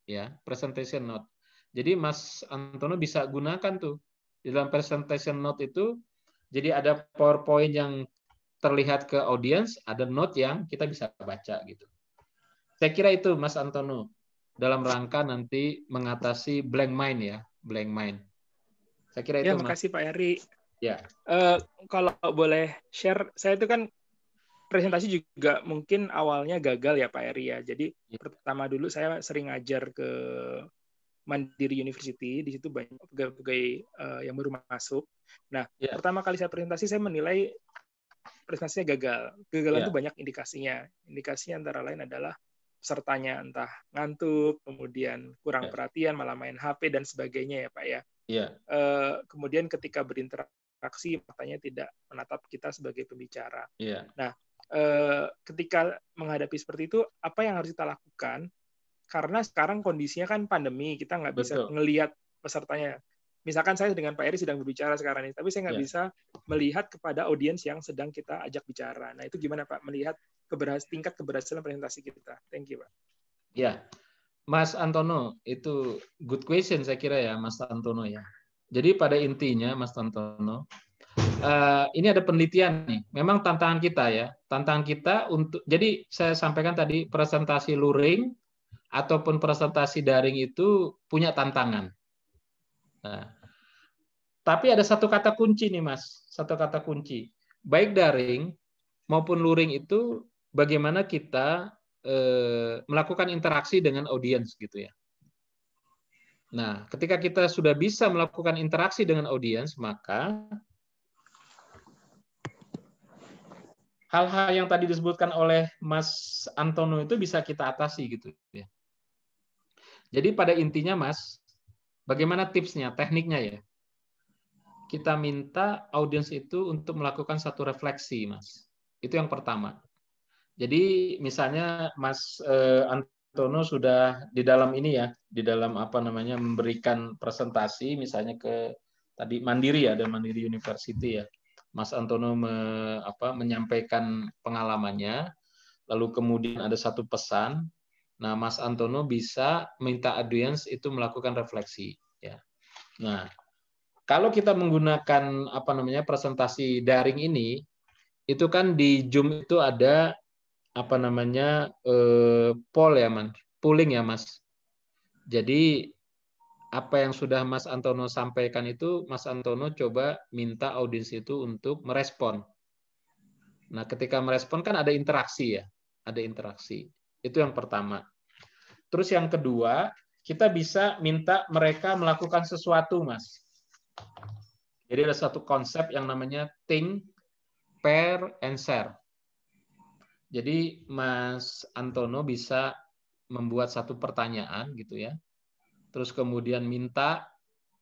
Ya, presentation note. Jadi Mas Antono bisa gunakan tuh. Di dalam presentation note itu, jadi ada PowerPoint yang terlihat ke audiens, ada note yang kita bisa baca gitu. Saya kira itu Mas Antono, dalam rangka nanti mengatasi blank mind ya, blank mind. Saya kira itu Mas. Makasih Pak Eri. Ya. Kalau boleh share, saya itu kan presentasi juga mungkin awalnya gagal ya Pak Eri ya. Jadi pertama dulu saya sering ngajar ke Mandiri University, di situ banyak pegawai yang baru masuk. Nah, pertama kali saya presentasi saya menilai presentasinya gagal. Kegagalan itu banyak indikasinya. Indikasinya antara lain adalah pesertanya entah ngantuk, kemudian kurang perhatian, malah main HP dan sebagainya ya Pak ya. Kemudian ketika berinteraksi matanya tidak menatap kita sebagai pembicara. Nah, ketika menghadapi seperti itu, apa yang harus kita lakukan? Karena sekarang kondisinya kan pandemi, kita nggak bisa ngelihat pesertanya. Misalkan saya dengan Pak Eri sedang berbicara sekarang ini, tapi saya nggak bisa melihat kepada audiens yang sedang kita ajak bicara. Nah, itu gimana Pak, melihat tingkat keberhasilan presentasi kita? Thank you, Pak. Ya, Mas Antono, itu good question saya kira ya, Mas Antono ya. Jadi pada intinya, Mas Antono, ini ada penelitian nih. Memang tantangan kita ya, tantangan kita untuk. Jadi saya sampaikan tadi presentasi luring ataupun presentasi daring itu punya tantangan. Nah, tapi ada satu kata kunci nih Mas, satu kata kunci. Baik daring maupun luring itu bagaimana kita melakukan interaksi dengan audiens gitu ya. Nah, ketika kita sudah bisa melakukan interaksi dengan audiens, maka hal-hal yang tadi disebutkan oleh Mas Antono itu bisa kita atasi gitu ya. Jadi pada intinya Mas, bagaimana tipsnya, tekniknya ya? Kita minta audiens itu untuk melakukan satu refleksi, Mas. Itu yang pertama. Jadi misalnya Mas Antono sudah di dalam ini ya, di dalam memberikan presentasi, misalnya ke tadi Mandiri ya, ada Mandiri University ya. Mas Antono menyampaikan pengalamannya, lalu kemudian ada satu pesan. Nah, Mas Antono bisa minta audiens itu melakukan refleksi. Ya. Nah, kalau kita menggunakan presentasi daring ini, itu kan di Zoom itu ada poll ya, polling ya, Mas. Jadi apa yang sudah Mas Antono sampaikan itu, Mas Antono coba minta audiens itu untuk merespon. Nah, ketika merespon kan ada interaksi ya, ada interaksi. Itu yang pertama. Terus yang kedua, kita bisa minta mereka melakukan sesuatu, Mas. Jadi ada satu konsep yang namanya think, pair, and share. Jadi Mas Antono bisa membuat satu pertanyaan gitu ya. Terus kemudian minta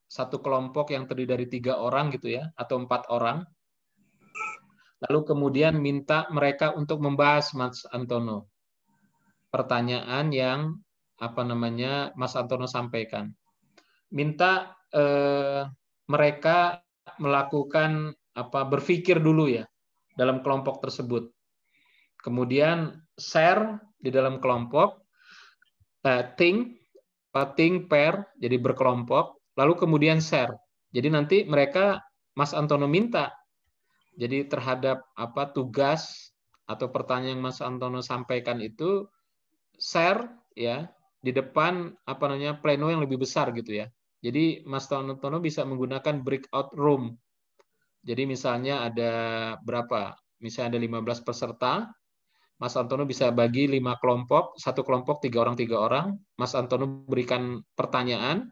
satu kelompok yang terdiri dari 3 orang gitu ya, atau 4 orang. Lalu kemudian minta mereka untuk membahas Mas Antono pertanyaan yang Mas Antono sampaikan. Minta mereka melakukan berpikir dulu ya dalam kelompok tersebut. Kemudian share di dalam kelompok, think, pair, jadi berkelompok, lalu kemudian share. Jadi nanti mereka Mas Antono minta Jadi terhadap apa tugas atau pertanyaan yang Mas Antono sampaikan itu share ya di depan apa namanya pleno yang lebih besar gitu ya. Jadi Mas Antono bisa menggunakan breakout room. Jadi misalnya ada berapa? Misalnya ada 15 peserta, Mas Antono bisa bagi 5 kelompok, satu kelompok 3 orang. Mas Antono berikan pertanyaan,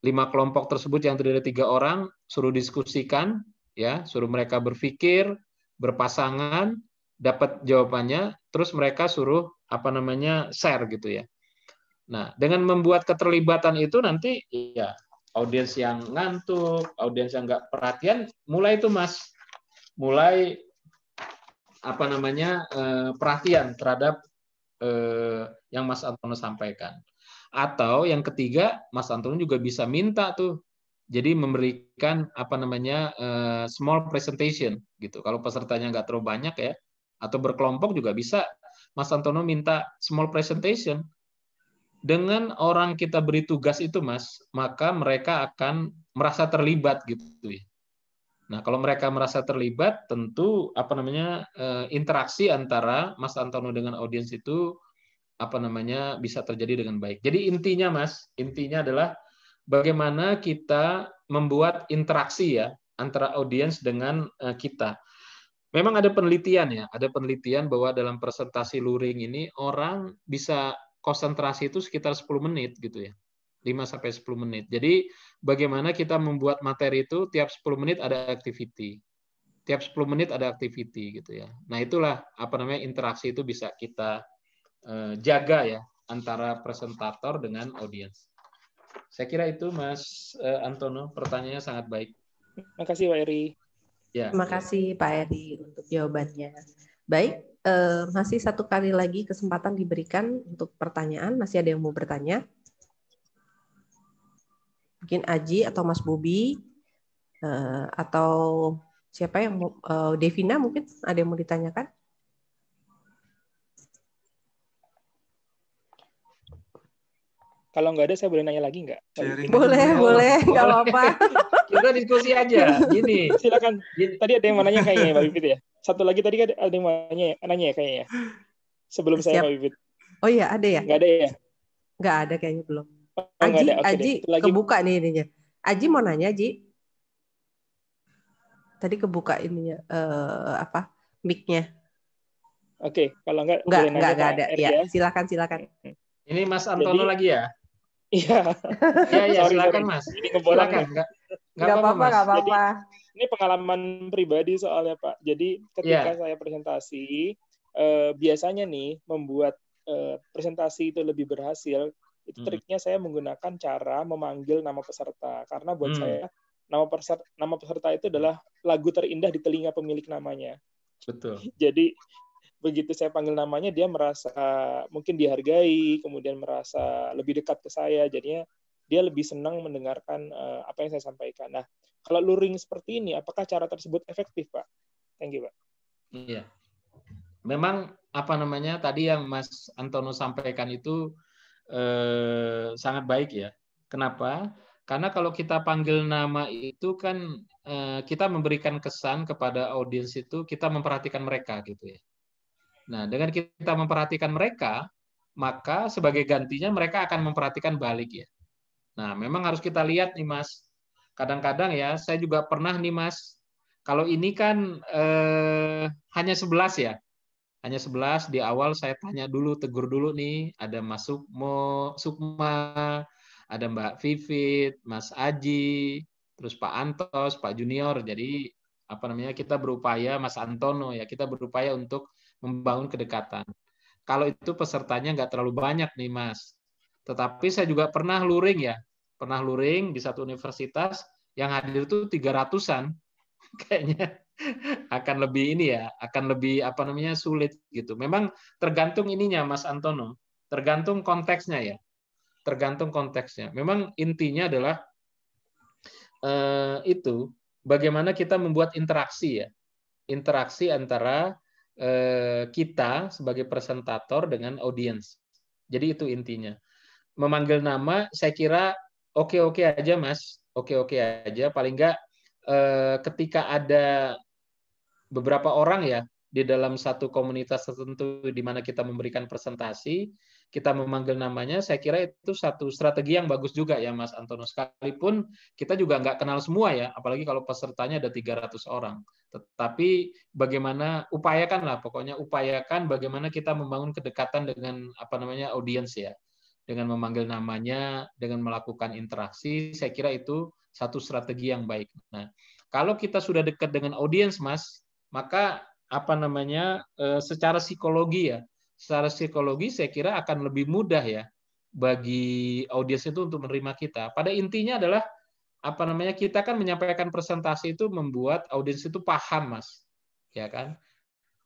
5 kelompok tersebut yang terdiri dari 3 orang suruh diskusikan, ya, suruh mereka berpikir, berpasangan, dapat jawabannya, terus mereka suruh apa namanya share gitu ya. Nah, dengan membuat keterlibatan itu nanti ya audiens yang ngantuk, audiens yang nggak perhatian, mulai itu Mas, mulai apa namanya perhatian terhadap yang Mas Antono sampaikan. Atau yang ketiga, Mas Antono juga bisa minta tuh, jadi memberikan apa namanya small presentation gitu. Kalau pesertanya nggak terlalu banyak ya, atau berkelompok juga bisa Mas Antono minta small presentation. Dengan orang kita beri tugas itu, Mas, maka mereka akan merasa terlibat gitu ya. Nah, kalau mereka merasa terlibat, tentu apa namanya interaksi antara Mas Antono dengan audiens itu apa namanya bisa terjadi dengan baik. Jadi intinya, Mas, intinya adalah bagaimana kita membuat interaksi ya antara audiens dengan kita. Memang ada penelitian ya, ada penelitian bahwa dalam presentasi luring ini orang bisa konsentrasi itu sekitar 10 menit gitu ya. 5 sampai 10 menit. Jadi bagaimana kita membuat materi itu tiap 10 menit ada activity. Tiap 10 menit ada activity gitu ya. Nah, itulah apa namanya interaksi itu bisa kita jaga ya antara presentator dengan audiens. Saya kira itu Mas Antono, pertanyaannya sangat baik. Terima kasih Pak Eri. Ya, Terima kasih Pak Eri untuk jawabannya. Baik, masih satu kali lagi kesempatan diberikan untuk pertanyaan. Masih ada yang mau bertanya? Mungkin Aji atau Mas Bobi atau siapa yang mau? Devina mungkin ada yang mau ditanyakan? Kalau nggak ada, saya boleh nanya lagi nggak? Boleh, nggak apa-apa. Kita diskusi aja. Gini. Silakan. Tadi ada yang mau nanya kayaknya Pak Bibit ya. Satu lagi tadi ada yang mau nanya ya kayaknya. Sebelum saya Pak Bibit. Oh iya, ada ya? Nggak ada ya? Nggak ada kayaknya belum. Oh, Aji, ada. Okay, Aji kebuka nih ininya. Aji mau nanya, Aji. Tadi kebuka ininya apa? Mic-nya. Oke, kalau nggak ada. Ya, silakan. Ini Mas Antono lagi ya? Iya. Iya, silakan Mas. Ini silakan. Nggak apa-apa. Jadi, ini pengalaman pribadi soalnya Pak. Jadi ketika saya presentasi, biasanya nih membuat presentasi itu lebih berhasil, itu triknya saya menggunakan cara memanggil nama peserta. Karena buat saya, nama peserta itu adalah lagu terindah di telinga pemilik namanya. Betul. Jadi begitu saya panggil namanya, dia merasa mungkin dihargai, kemudian merasa lebih dekat ke saya, jadinya dia lebih senang mendengarkan apa yang saya sampaikan. Nah, kalau luring seperti ini, apakah cara tersebut efektif, Pak? Thank you, Pak. Iya. Memang apa namanya tadi yang Mas Antono sampaikan itu sangat baik ya. Kenapa? Karena kalau kita panggil nama itu kan kita memberikan kesan kepada audiens itu kita memperhatikan mereka gitu ya. Nah, dengan kita memperhatikan mereka, maka sebagai gantinya mereka akan memperhatikan balik ya. Nah, memang harus kita lihat nih Mas. Kadang-kadang ya, saya juga pernah nih Mas, kalau ini kan hanya 11 ya. Hanya 11, di awal saya tanya dulu, tegur dulu nih, ada Mas Sukma, ada Mbak Vivit, Mas Aji, terus Pak Antos, Pak Junior. Jadi apa namanya kita berupaya, Mas Antono ya, kita berupaya untuk membangun kedekatan. Kalau itu pesertanya nggak terlalu banyak nih Mas. Tetapi saya juga pernah luring ya, pernah luring di satu universitas yang hadir itu 300-an. Kayaknya akan lebih ini ya, akan lebih apa namanya sulit gitu. Memang tergantung ininya Mas Antono, tergantung konteksnya ya, tergantung konteksnya. Memang intinya adalah itu bagaimana kita membuat interaksi ya, interaksi antara kita sebagai presentator dengan audiens. Jadi itu intinya. Memanggil nama, saya kira oke-oke aja, Mas. Oke-oke aja. Paling nggak ketika ada beberapa orang ya di dalam satu komunitas tertentu di mana kita memberikan presentasi, kita memanggil namanya, saya kira itu satu strategi yang bagus juga ya Mas Antono. Sekalipun kita juga nggak kenal semua ya, apalagi kalau pesertanya ada 300 orang. Tetapi bagaimana, upayakanlah, pokoknya upayakan bagaimana kita membangun kedekatan dengan audiens ya. Dengan memanggil namanya, dengan melakukan interaksi, saya kira itu satu strategi yang baik. Nah, kalau kita sudah dekat dengan audiens, Mas, maka secara psikologi ya, secara psikologi saya kira akan lebih mudah ya bagi audiens itu untuk menerima kita. Pada intinya adalah kita kan menyampaikan presentasi itu membuat audiens itu paham, Mas, ya kan?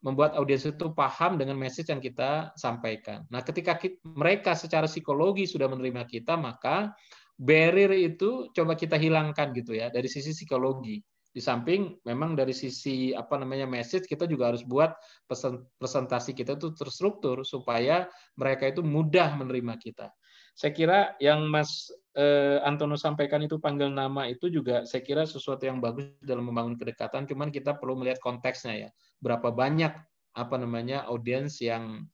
Membuat audiens itu paham dengan message yang kita sampaikan. Nah, ketika mereka secara psikologi sudah menerima kita, maka barrier itu coba kita hilangkan gitu ya dari sisi psikologi. Di samping memang dari sisi message, kita juga harus buat presentasi kita itu terstruktur supaya mereka itu mudah menerima kita. Saya kira yang Mas Antono sampaikan itu panggil nama itu juga saya kira sesuatu yang bagus dalam membangun kedekatan. Cuman kita perlu melihat konteksnya ya. Berapa banyak audiens yang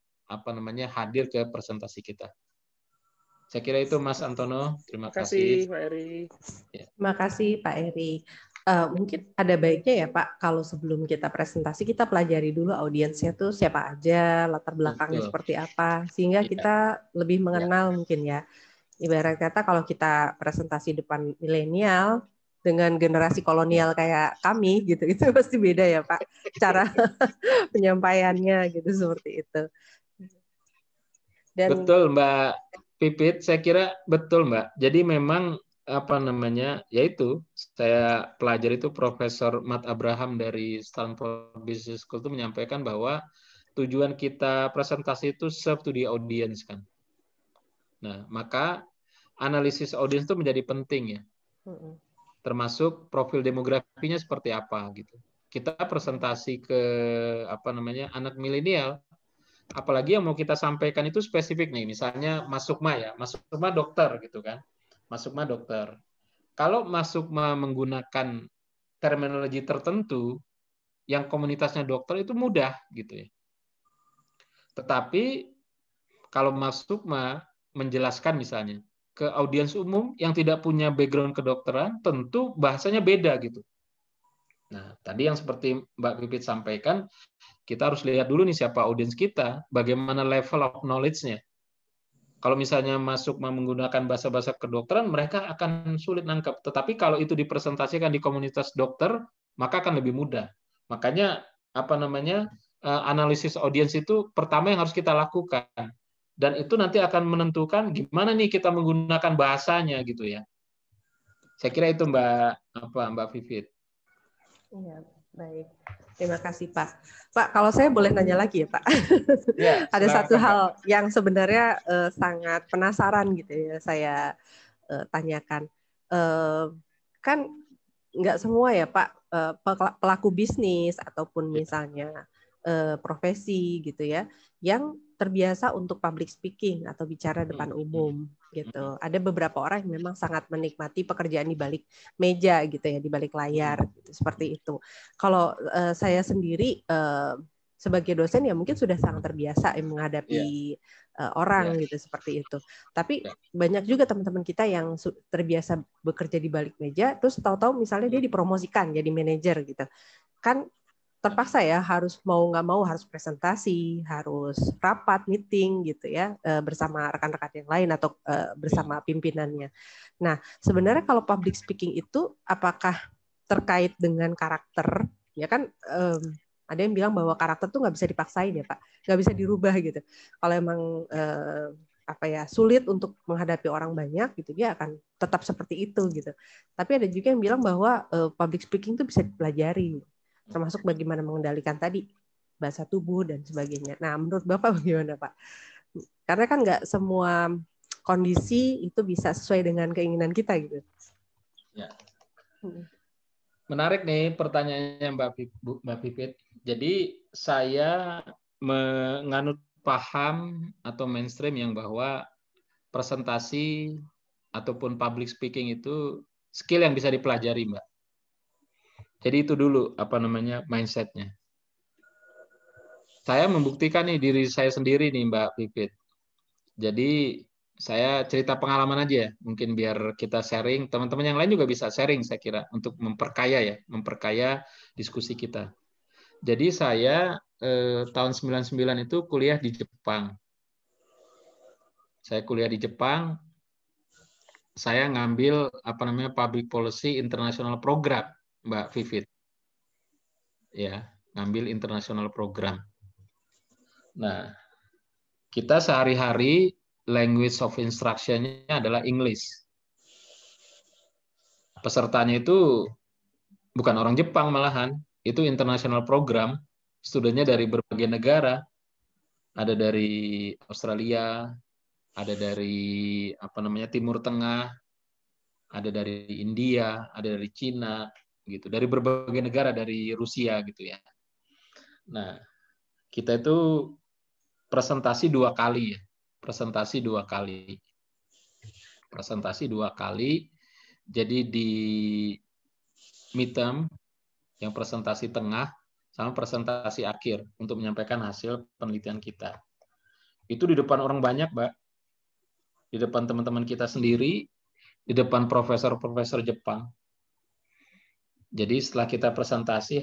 hadir ke presentasi kita. Saya kira itu Mas Antono. Terima kasih Pak Eri. Terima kasih Pak Eri. Mungkin ada baiknya ya Pak, kalau sebelum kita presentasi kita pelajari dulu audiensnya tuh siapa aja, latar belakangnya seperti apa, sehingga kita lebih mengenal mungkin ya. Ibarat kata kalau kita presentasi depan milenial dengan generasi kolonial kayak kami gitu, itu pasti beda ya Pak, cara penyampaiannya gitu, seperti itu. Dan, betul Mbak Pipit, saya kira betul Mbak. Jadi memang yaitu saya pelajari itu Profesor Matt Abraham dari Stanford Business School itu menyampaikan bahwa tujuan kita presentasi itu serve to the audience kan. Nah, maka analisis audiens itu menjadi penting ya. Termasuk profil demografinya seperti apa gitu. Kita presentasi ke anak milenial, apalagi yang mau kita sampaikan itu spesifik nih, misalnya Mas Sukma ya, Mas Sukma dokter gitu kan. Mas Sukma dokter. Kalau Mas Sukma menggunakan terminologi tertentu yang komunitasnya dokter itu mudah gitu ya. Tetapi kalau Mas Sukma menjelaskan misalnya ke audiens umum yang tidak punya background kedokteran, tentu bahasanya beda gitu. Nah, tadi yang seperti Mbak Pipit sampaikan, kita harus lihat dulu nih siapa audiens kita, bagaimana level of knowledge-nya. Kalau misalnya masuk menggunakan bahasa-bahasa kedokteran, mereka akan sulit nangkep. Tetapi kalau itu dipresentasikan di komunitas dokter, maka akan lebih mudah. Makanya analisis audiens itu pertama yang harus kita lakukan. Dan itu nanti akan menentukan gimana nih kita menggunakan bahasanya gitu ya. Saya kira itu Mbak Vivit. Iya, baik. Terima kasih Pak. Pak, kalau saya boleh nanya lagi ya Pak. Ya, ada satu hal yang sebenarnya sangat penasaran gitu ya saya tanyakan. Kan nggak semua ya Pak pelaku bisnis ataupun misalnya profesi gitu ya yang terbiasa untuk public speaking atau bicara depan umum gitu. Ada beberapa orang yang memang sangat menikmati pekerjaan di balik meja gitu ya, di balik layar gitu, seperti itu. Kalau saya sendiri sebagai dosen ya mungkin sudah sangat terbiasa menghadapi orang gitu seperti itu. Tapi banyak juga teman-teman kita yang terbiasa bekerja di balik meja, terus tahu-tahu misalnya dia dipromosikan jadi manajer gitu. Kan terpaksa ya harus mau nggak mau harus presentasi, harus rapat, meeting gitu ya bersama rekan-rekan yang lain atau bersama pimpinannya. Nah sebenarnya kalau public speaking itu apakah terkait dengan karakter? Ya kan ada yang bilang bahwa karakter tuh nggak bisa dipaksain ya Pak, nggak bisa dirubah gitu. Kalau emang sulit untuk menghadapi orang banyak gitu dia akan tetap seperti itu gitu. Tapi ada juga yang bilang bahwa public speaking itu bisa dipelajari. Termasuk bagaimana mengendalikan tadi bahasa tubuh dan sebagainya. Nah, menurut Bapak bagaimana, Pak? Karena kan nggak semua kondisi itu bisa sesuai dengan keinginan kita gitu. Ya. Menarik nih pertanyaannya Mbak Pipit. Jadi saya menganut paham atau mainstream yang bahwa presentasi ataupun public speaking itu skill yang bisa dipelajari, Mbak. Jadi itu dulu mindset-nya. saya membuktikan nih diri saya sendiri nih Mbak Pipit. Jadi saya cerita pengalaman aja ya, mungkin biar kita sharing, teman-teman yang lain juga bisa sharing saya kira untuk memperkaya diskusi kita. Jadi saya tahun 99 itu kuliah di Jepang. Saya kuliah di Jepang, saya ngambil Public Policy International Program, Mbak Vivit. Ya, ngambil international program. Nah, kita sehari-hari language of instruction-nya adalah English. Pesertanya itu bukan orang Jepang malahan, itu international program, studennya dari berbagai negara, ada dari Australia, ada dari Timur Tengah, ada dari India, ada dari Cina, gitu, dari berbagai negara, dari Rusia gitu ya. Nah, kita itu presentasi 2 kali ya. Presentasi dua kali. Jadi di midterm, yang presentasi tengah, sama presentasi akhir untuk menyampaikan hasil penelitian kita. Itu di depan orang banyak, Mbak. Di depan teman-teman kita sendiri, di depan profesor-profesor Jepang. Jadi setelah kita presentasi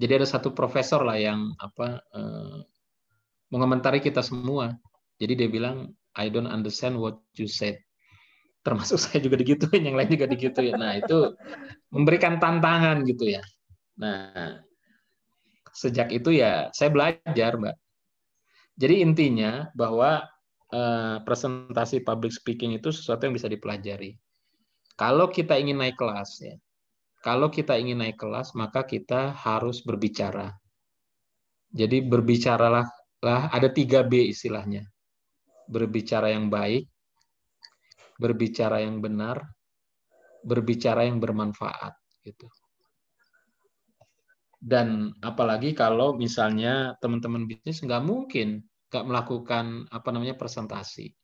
jadi ada satu profesor lah yang mengomentari kita semua. Jadi dia bilang, I don't understand what you said. Termasuk saya juga digituin, yang lain juga digituin. Nah, itu memberikan tantangan gitu ya. Nah, sejak itu ya saya belajar, Mbak. Jadi intinya bahwa presentasi public speaking itu sesuatu yang bisa dipelajari. Kalau kita ingin naik kelas ya. Kalau kita ingin naik kelas, maka kita harus berbicara. Jadi berbicaralah, ada 3B istilahnya. Berbicara yang baik, berbicara yang benar, berbicara yang bermanfaat gitu. Dan apalagi kalau misalnya teman-teman bisnis nggak mungkin nggak melakukan presentasi.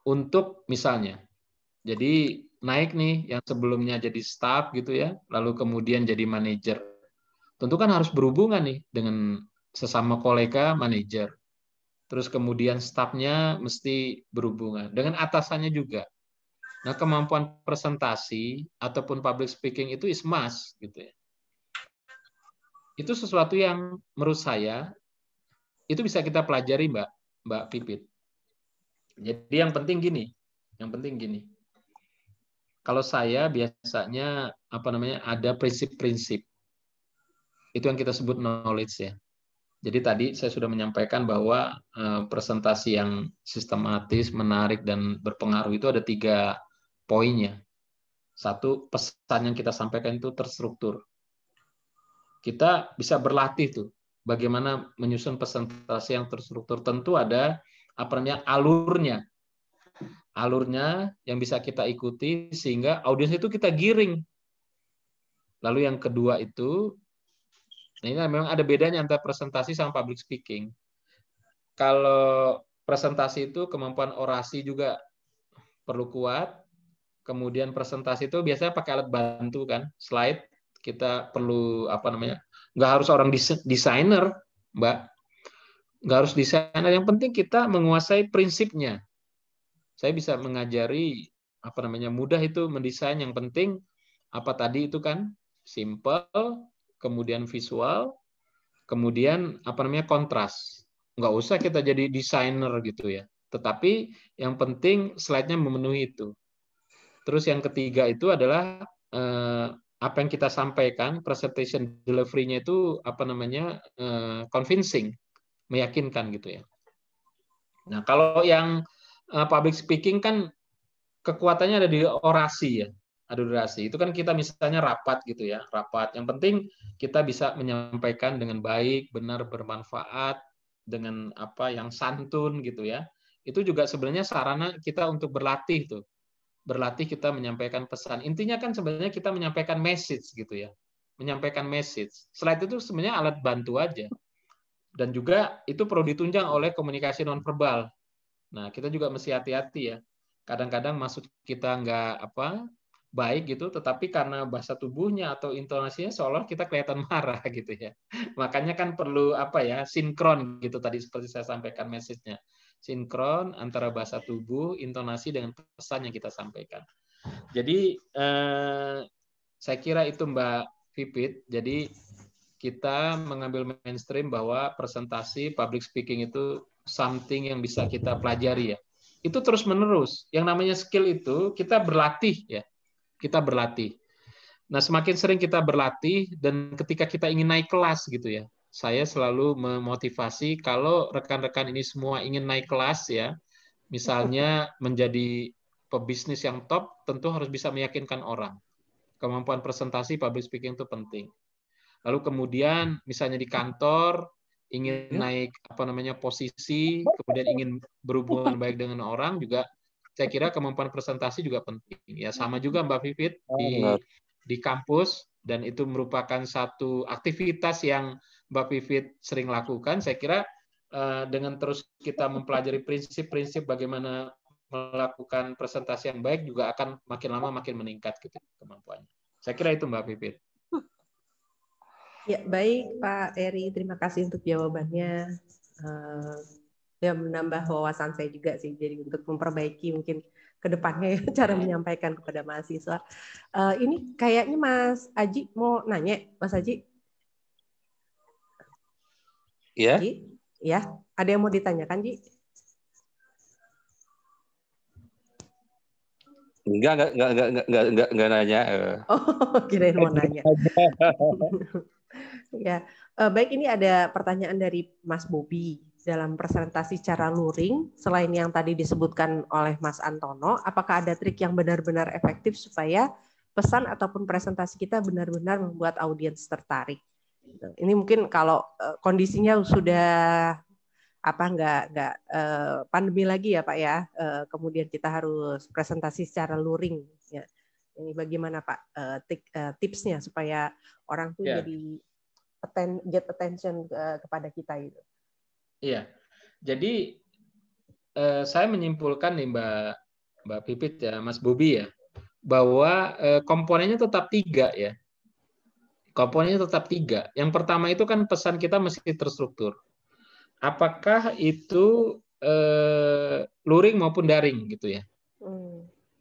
Untuk misalnya, jadi naik nih yang sebelumnya jadi staff gitu ya, lalu kemudian jadi manajer. Tentu kan harus berhubungan nih dengan sesama kolega manajer. Terus kemudian staffnya mesti berhubungan dengan atasannya juga. Nah, kemampuan presentasi ataupun public speaking itu is must gitu ya. Itu sesuatu yang menurut saya itu bisa kita pelajari, Mbak Pipit. Jadi yang penting gini. Kalau saya biasanya ada prinsip-prinsip. Itu yang kita sebut knowledge ya. Jadi tadi saya sudah menyampaikan bahwa presentasi yang sistematis, menarik dan berpengaruh itu ada 3 poinnya. 1, pesan yang kita sampaikan itu terstruktur. Kita bisa berlatih tuh bagaimana menyusun presentasi yang terstruktur. Tentu ada alurnya. Alurnya yang bisa kita ikuti sehingga audiens itu kita giring. Lalu yang kedua itu, ini memang ada bedanya antara presentasi sama public speaking. Kalau presentasi itu kemampuan orasi juga perlu kuat. Kemudian presentasi itu biasanya pakai alat bantu kan, slide. Kita perlu nggak harus orang desainer, Mbak. Nggak harus desainer. Yang penting kita menguasai prinsipnya. Saya bisa mengajari mudah itu mendesain. Yang penting tadi itu kan simple, kemudian visual, kemudian kontras. Nggak usah kita jadi desainer gitu ya. Tetapi yang penting slide-nya memenuhi itu. Terus yang ketiga itu adalah apa yang kita sampaikan, presentation delivery-nya itu convincing, meyakinkan gitu ya. Nah, kalau yang public speaking kan kekuatannya ada di orasi ya. Ada orasi. Itu kan kita misalnya rapat gitu ya, rapat. Yang penting kita bisa menyampaikan dengan baik, benar, bermanfaat, dengan yang santun gitu ya. Itu juga sebenarnya sarana kita untuk berlatih tuh. Berlatih kita menyampaikan pesan. Intinya kan sebenarnya kita menyampaikan message gitu ya. Menyampaikan message. Slide itu sebenarnya alat bantu aja. Dan juga itu perlu ditunjang oleh komunikasi nonverbal. Nah, kita juga mesti hati-hati ya. Kadang-kadang maksud kita nggak baik gitu, tetapi karena bahasa tubuhnya atau intonasinya seolah kita kelihatan marah gitu ya. Makanya kan perlu apa ya, sinkron gitu tadi seperti saya sampaikan message-nya. Sinkron antara bahasa tubuh, intonasi dengan pesan yang kita sampaikan. Jadi saya kira itu Mbak Pipit. Jadi kita mengambil mainstream bahwa presentasi, public speaking itu something yang bisa kita pelajari ya. Itu terus menerus. Yang namanya skill itu kita berlatih ya. Kita berlatih. Nah, semakin sering kita berlatih dan ketika kita ingin naik kelas gitu ya. Saya selalu memotivasi kalau rekan-rekan ini semua ingin naik kelas ya. Misalnya menjadi pebisnis yang top, tentu harus bisa meyakinkan orang. Kemampuan presentasi, public speaking itu penting. Lalu kemudian misalnya di kantor ingin naik posisi, kemudian ingin berhubungan baik dengan orang juga, saya kira kemampuan presentasi juga penting. Ya sama juga Mbak Vivit di kampus, dan itu merupakan satu aktivitas yang Mbak Vivit sering lakukan. Saya kira dengan terus kita mempelajari prinsip-prinsip bagaimana melakukan presentasi yang baik juga akan makin lama makin meningkat gitu kemampuannya. Saya kira itu Mbak Vivit. Ya, baik Pak Eri, terima kasih untuk jawabannya. Ya menambah wawasan saya juga sih, jadi untuk memperbaiki mungkin ke depannya cara menyampaikan kepada mahasiswa. Ini kayaknya Mas Aji mau nanya, Mas Aji? Iya. Ji? Ya, ada yang mau ditanyakan, Ji? Enggak nanya. Oh, kirain mau nanya. Ya, baik, ini ada pertanyaan dari Mas Bobi. Dalam presentasi secara luring, selain yang tadi disebutkan oleh Mas Antono, apakah ada trik yang benar-benar efektif supaya pesan ataupun presentasi kita benar-benar membuat audiens tertarik? Ini mungkin kalau kondisinya sudah nggak pandemi lagi ya Pak ya, kemudian kita harus presentasi secara luring. Ya. Ini bagaimana Pak tipsnya supaya orang tuh jadi get attention kepada kita itu? Iya, jadi saya menyimpulkan nih Mbak Pipit ya, Mas Bobi ya, bahwa komponennya tetap 3 ya. Komponennya tetap 3. Yang pertama itu kan pesan kita mesti terstruktur. Apakah itu luring maupun daring gitu ya?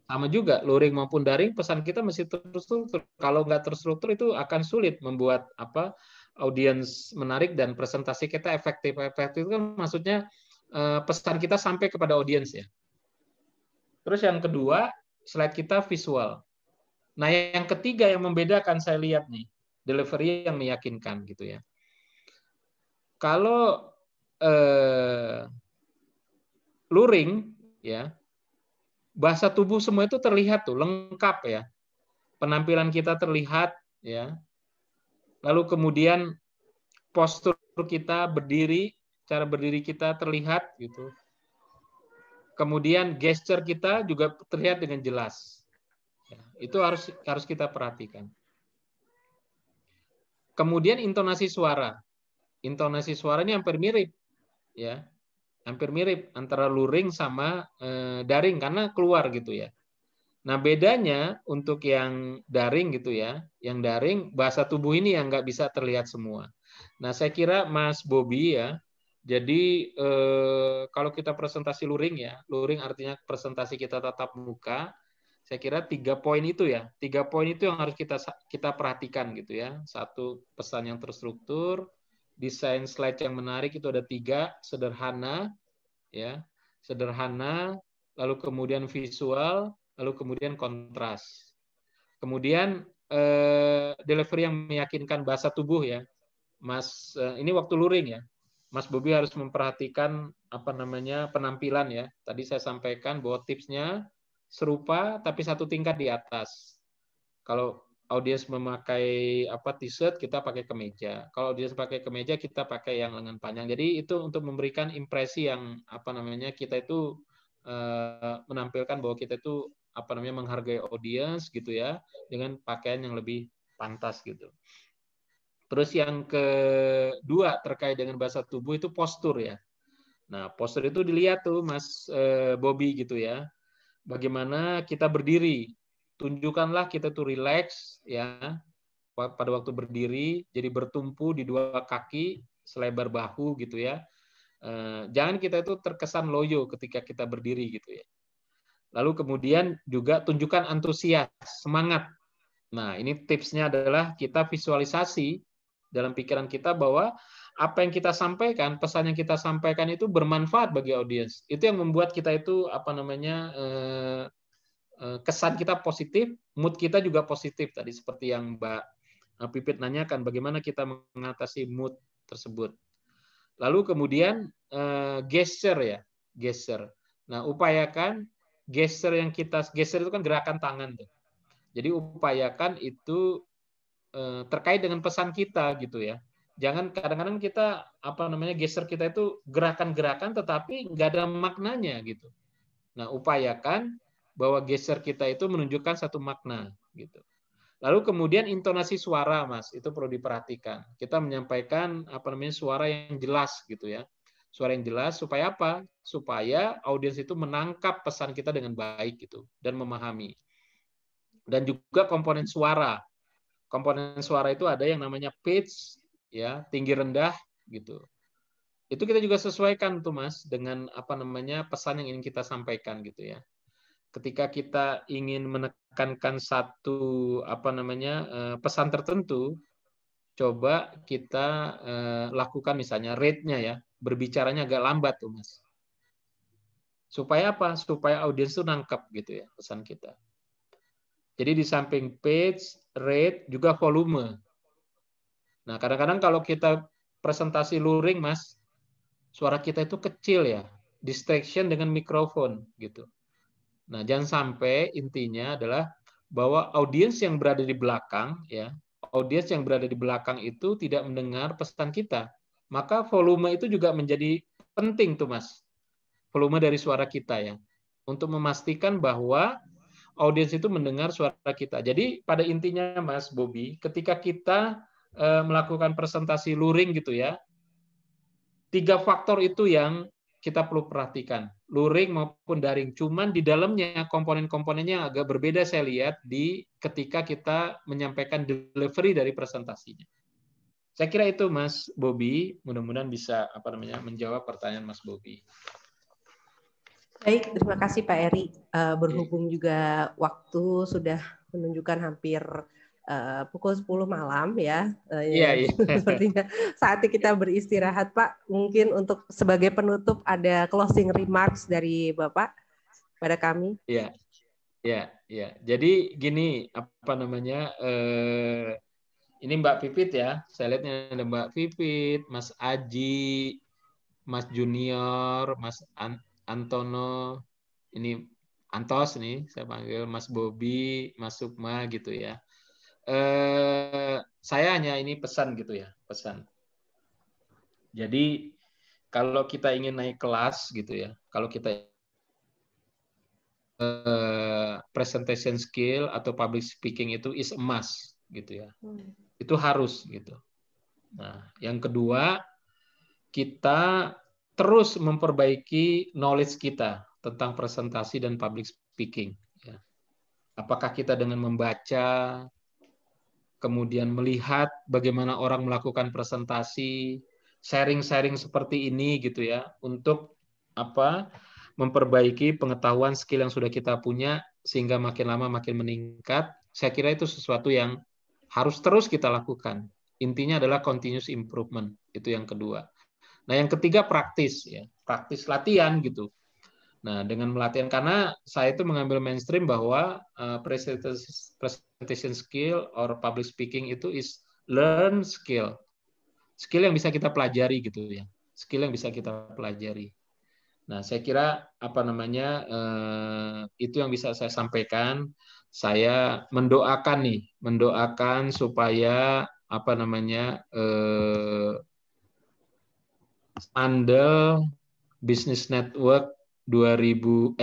Sama juga, luring maupun daring, pesan kita mesti terstruktur. Kalau nggak terstruktur itu akan sulit membuat audiens menarik dan presentasi kita efektif. Efektif itu kan maksudnya pesan kita sampai kepada audiens ya. Terus yang kedua, slide kita visual. Nah, yang ketiga yang membedakan saya lihat nih, delivery yang meyakinkan gitu ya. Kalau luring ya, bahasa tubuh semua itu terlihat tuh lengkap ya. Penampilan kita terlihat ya. Lalu kemudian postur kita berdiri, cara berdiri kita terlihat gitu. Kemudian gesture kita juga terlihat dengan jelas. Ya, itu harus kita perhatikan. Kemudian intonasi suara. Intonasi suara ini hampir mirip ya. Hampir mirip antara luring sama daring karena keluar gitu ya. Nah, bedanya untuk yang daring gitu ya, yang daring bahasa tubuh ini yang nggak bisa terlihat semua. Nah, saya kira Mas Bobi ya, jadi kalau kita presentasi luring ya, luring artinya presentasi kita tatap muka, saya kira 3 poin itu ya, 3 poin itu yang harus kita perhatikan gitu ya. 1, pesan yang terstruktur, desain slide yang menarik itu ada 3, sederhana, ya, sederhana, lalu kemudian visual, lalu kemudian kontras. Kemudian delivery yang meyakinkan bahasa tubuh ya, Mas. Ini waktu luring ya, Mas Bobi harus memperhatikan penampilan ya. Tadi saya sampaikan bahwa tipsnya serupa tapi 1 tingkat di atas. Kalau audiens memakai t-shirt, kita pakai kemeja. Kalau audiens pakai kemeja, kita pakai yang lengan panjang. Jadi itu untuk memberikan impresi yang kita itu menampilkan bahwa kita itu menghargai audiens gitu ya, dengan pakaian yang lebih pantas gitu. Terus yang kedua terkait dengan bahasa tubuh itu postur ya. Nah, postur itu dilihat tuh Mas Bobi gitu ya. Bagaimana kita berdiri. tunjukkanlah kita tuh rileks ya pada waktu berdiri, jadi bertumpu di dua kaki selebar bahu gitu ya. Jangan kita itu terkesan loyo ketika kita berdiri gitu ya. Lalu kemudian juga tunjukkan antusias, semangat. Nah, ini tipsnya adalah kita visualisasi dalam pikiran kita bahwa apa yang kita sampaikan, pesan yang kita sampaikan itu bermanfaat bagi audiens. Itu yang membuat kita itu kesan kita positif, mood kita juga positif tadi seperti yang Mbak Pipit nanyakan bagaimana kita mengatasi mood tersebut. Lalu kemudian gesture ya, gesture. Nah, upayakan gesture yang kita gesture itu kan gerakan tangan tuh. Jadi upayakan itu terkait dengan pesan kita gitu ya. Jangan kadang-kadang kita gesture kita itu gerakan-gerakan tetapi nggak ada maknanya gitu. Nah, upayakan bahwa gesture kita itu menunjukkan satu makna gitu. Lalu kemudian intonasi suara, Mas, itu perlu diperhatikan. Kita menyampaikan suara yang jelas gitu ya. Suara yang jelas supaya apa? Supaya audiens itu menangkap pesan kita dengan baik gitu dan memahami. Dan juga komponen suara. Komponen suara itu ada yang namanya pitch ya, tinggi rendah gitu. Itu kita juga sesuaikan tuh Mas dengan pesan yang ingin kita sampaikan gitu ya. Ketika kita ingin menekankan satu pesan tertentu, coba kita lakukan misalnya rate-nya ya, berbicaranya agak lambat tuh Mas. Supaya apa? Supaya audiens itu nangkep gitu ya pesan kita. Jadi di samping pitch, rate, juga volume. Nah, kadang-kadang kalau kita presentasi luring Mas, suara kita itu kecil ya, distraction dengan mikrofon gitu. Nah, jangan sampai intinya adalah bahwa audiens yang berada di belakang ya, audiens yang berada di belakang itu tidak mendengar pesan kita. Maka volume itu juga menjadi penting tuh Mas. Volume dari suara kita ya. Untuk memastikan bahwa audiens itu mendengar suara kita. Jadi pada intinya Mas Bobby, ketika kita melakukan presentasi luring gitu ya, 3 faktor itu yang kita perlu perhatikan, luring maupun daring. Cuman di dalamnya komponen-komponennya agak berbeda saya lihat ketika kita menyampaikan delivery dari presentasinya. Saya kira itu Mas Bobby, mudah-mudahan bisa menjawab pertanyaan Mas Bobby. Baik, terima kasih Pak Eri. Berhubung juga waktu sudah menunjukkan hampir pukul 10 malam ya. Iya. Sepertinya saatnya kita beristirahat Pak. Mungkin untuk sebagai penutup ada closing remarks dari Bapak pada kami. Iya. Jadi gini, ini Mbak Pipit ya. Saya lihatnya ada Mbak Pipit, Mas Aji, Mas Junior, Mas Antono, ini Antos nih, saya panggil Mas Bobby, Mas Sukma gitu ya. Saya hanya ini pesan gitu ya, pesan. Jadi kalau kita ingin naik kelas gitu ya, kalau kita presentation skill atau public speaking itu is a must gitu ya, itu harus gitu. Nah, yang kedua kita terus memperbaiki knowledge kita tentang presentasi dan public speaking. Ya. Apakah kita dengan membaca, kemudian melihat bagaimana orang melakukan presentasi, sharing-sharing seperti ini gitu ya, untuk memperbaiki pengetahuan skill yang sudah kita punya sehingga makin lama makin meningkat. Saya kira itu sesuatu yang harus terus kita lakukan. Intinya adalah continuous improvement, itu yang kedua. Nah, yang ketiga praktis ya, praktis latihan gitu. Nah, dengan melatihan, karena saya itu mengambil mainstream bahwa presentation skill or public speaking itu is learn skill. Skill yang bisa kita pelajari gitu ya. Skill yang bisa kita pelajari. Nah, saya kira itu yang bisa saya sampaikan. Saya mendoakan supaya Andel Business Network 95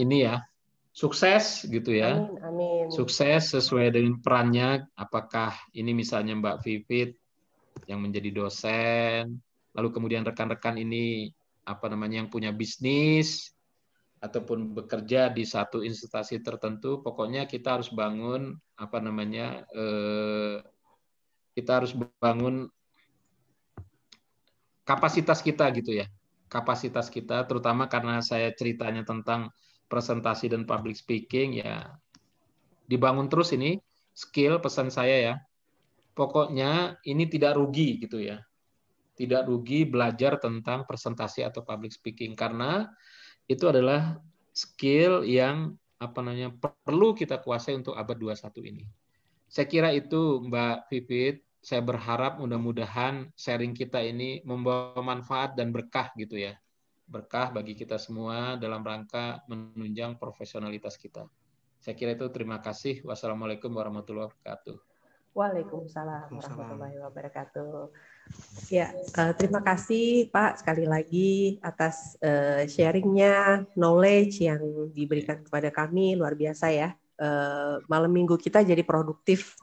ini ya sukses gitu ya. Amin. Sukses sesuai dengan perannya. Apakah ini misalnya Mbak Vivit yang menjadi dosen, lalu kemudian rekan-rekan ini yang punya bisnis, ataupun bekerja di satu instansi tertentu, pokoknya kita harus bangun kita harus bangun kapasitas kita gitu ya. Kapasitas kita, terutama karena saya ceritanya tentang presentasi dan public speaking, ya dibangun terus ini skill, pesan saya ya. Pokoknya ini tidak rugi gitu ya. Tidak rugi belajar tentang presentasi atau public speaking, karena itu adalah skill yang perlu kita kuasai untuk abad 21 ini. Saya kira itu Mbak Vivit, saya berharap mudah-mudahan sharing kita ini membawa manfaat dan berkah gitu ya. Berkah bagi kita semua dalam rangka menunjang profesionalitas kita. Saya kira itu, terima kasih. Wassalamualaikum warahmatullahi wabarakatuh. Waalaikumsalam warahmatullahi wabarakatuh. Ya, terima kasih Pak sekali lagi atas sharingnya, knowledge yang diberikan kepada kami, luar biasa ya. Malam minggu kita jadi produktif.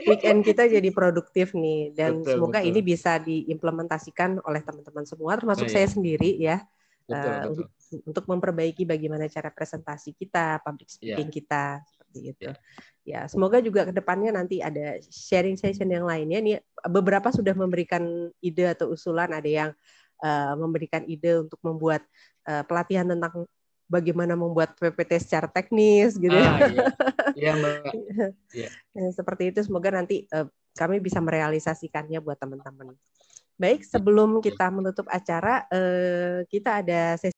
Weekend kita jadi produktif nih, dan semoga ini bisa diimplementasikan oleh teman-teman semua, termasuk saya sendiri ya. Betul. Untuk memperbaiki bagaimana cara presentasi kita, public speaking kita, seperti itu. Ya, semoga juga ke depannya nanti ada sharing session yang lainnya. Nih, beberapa sudah memberikan ide atau usulan, ada yang memberikan ide untuk membuat pelatihan tentang bagaimana membuat PPT secara teknis gitu. Iya, Mbak. Seperti itu, semoga nanti kami bisa merealisasikannya buat teman-teman. Baik, sebelum kita menutup acara, kita ada sesi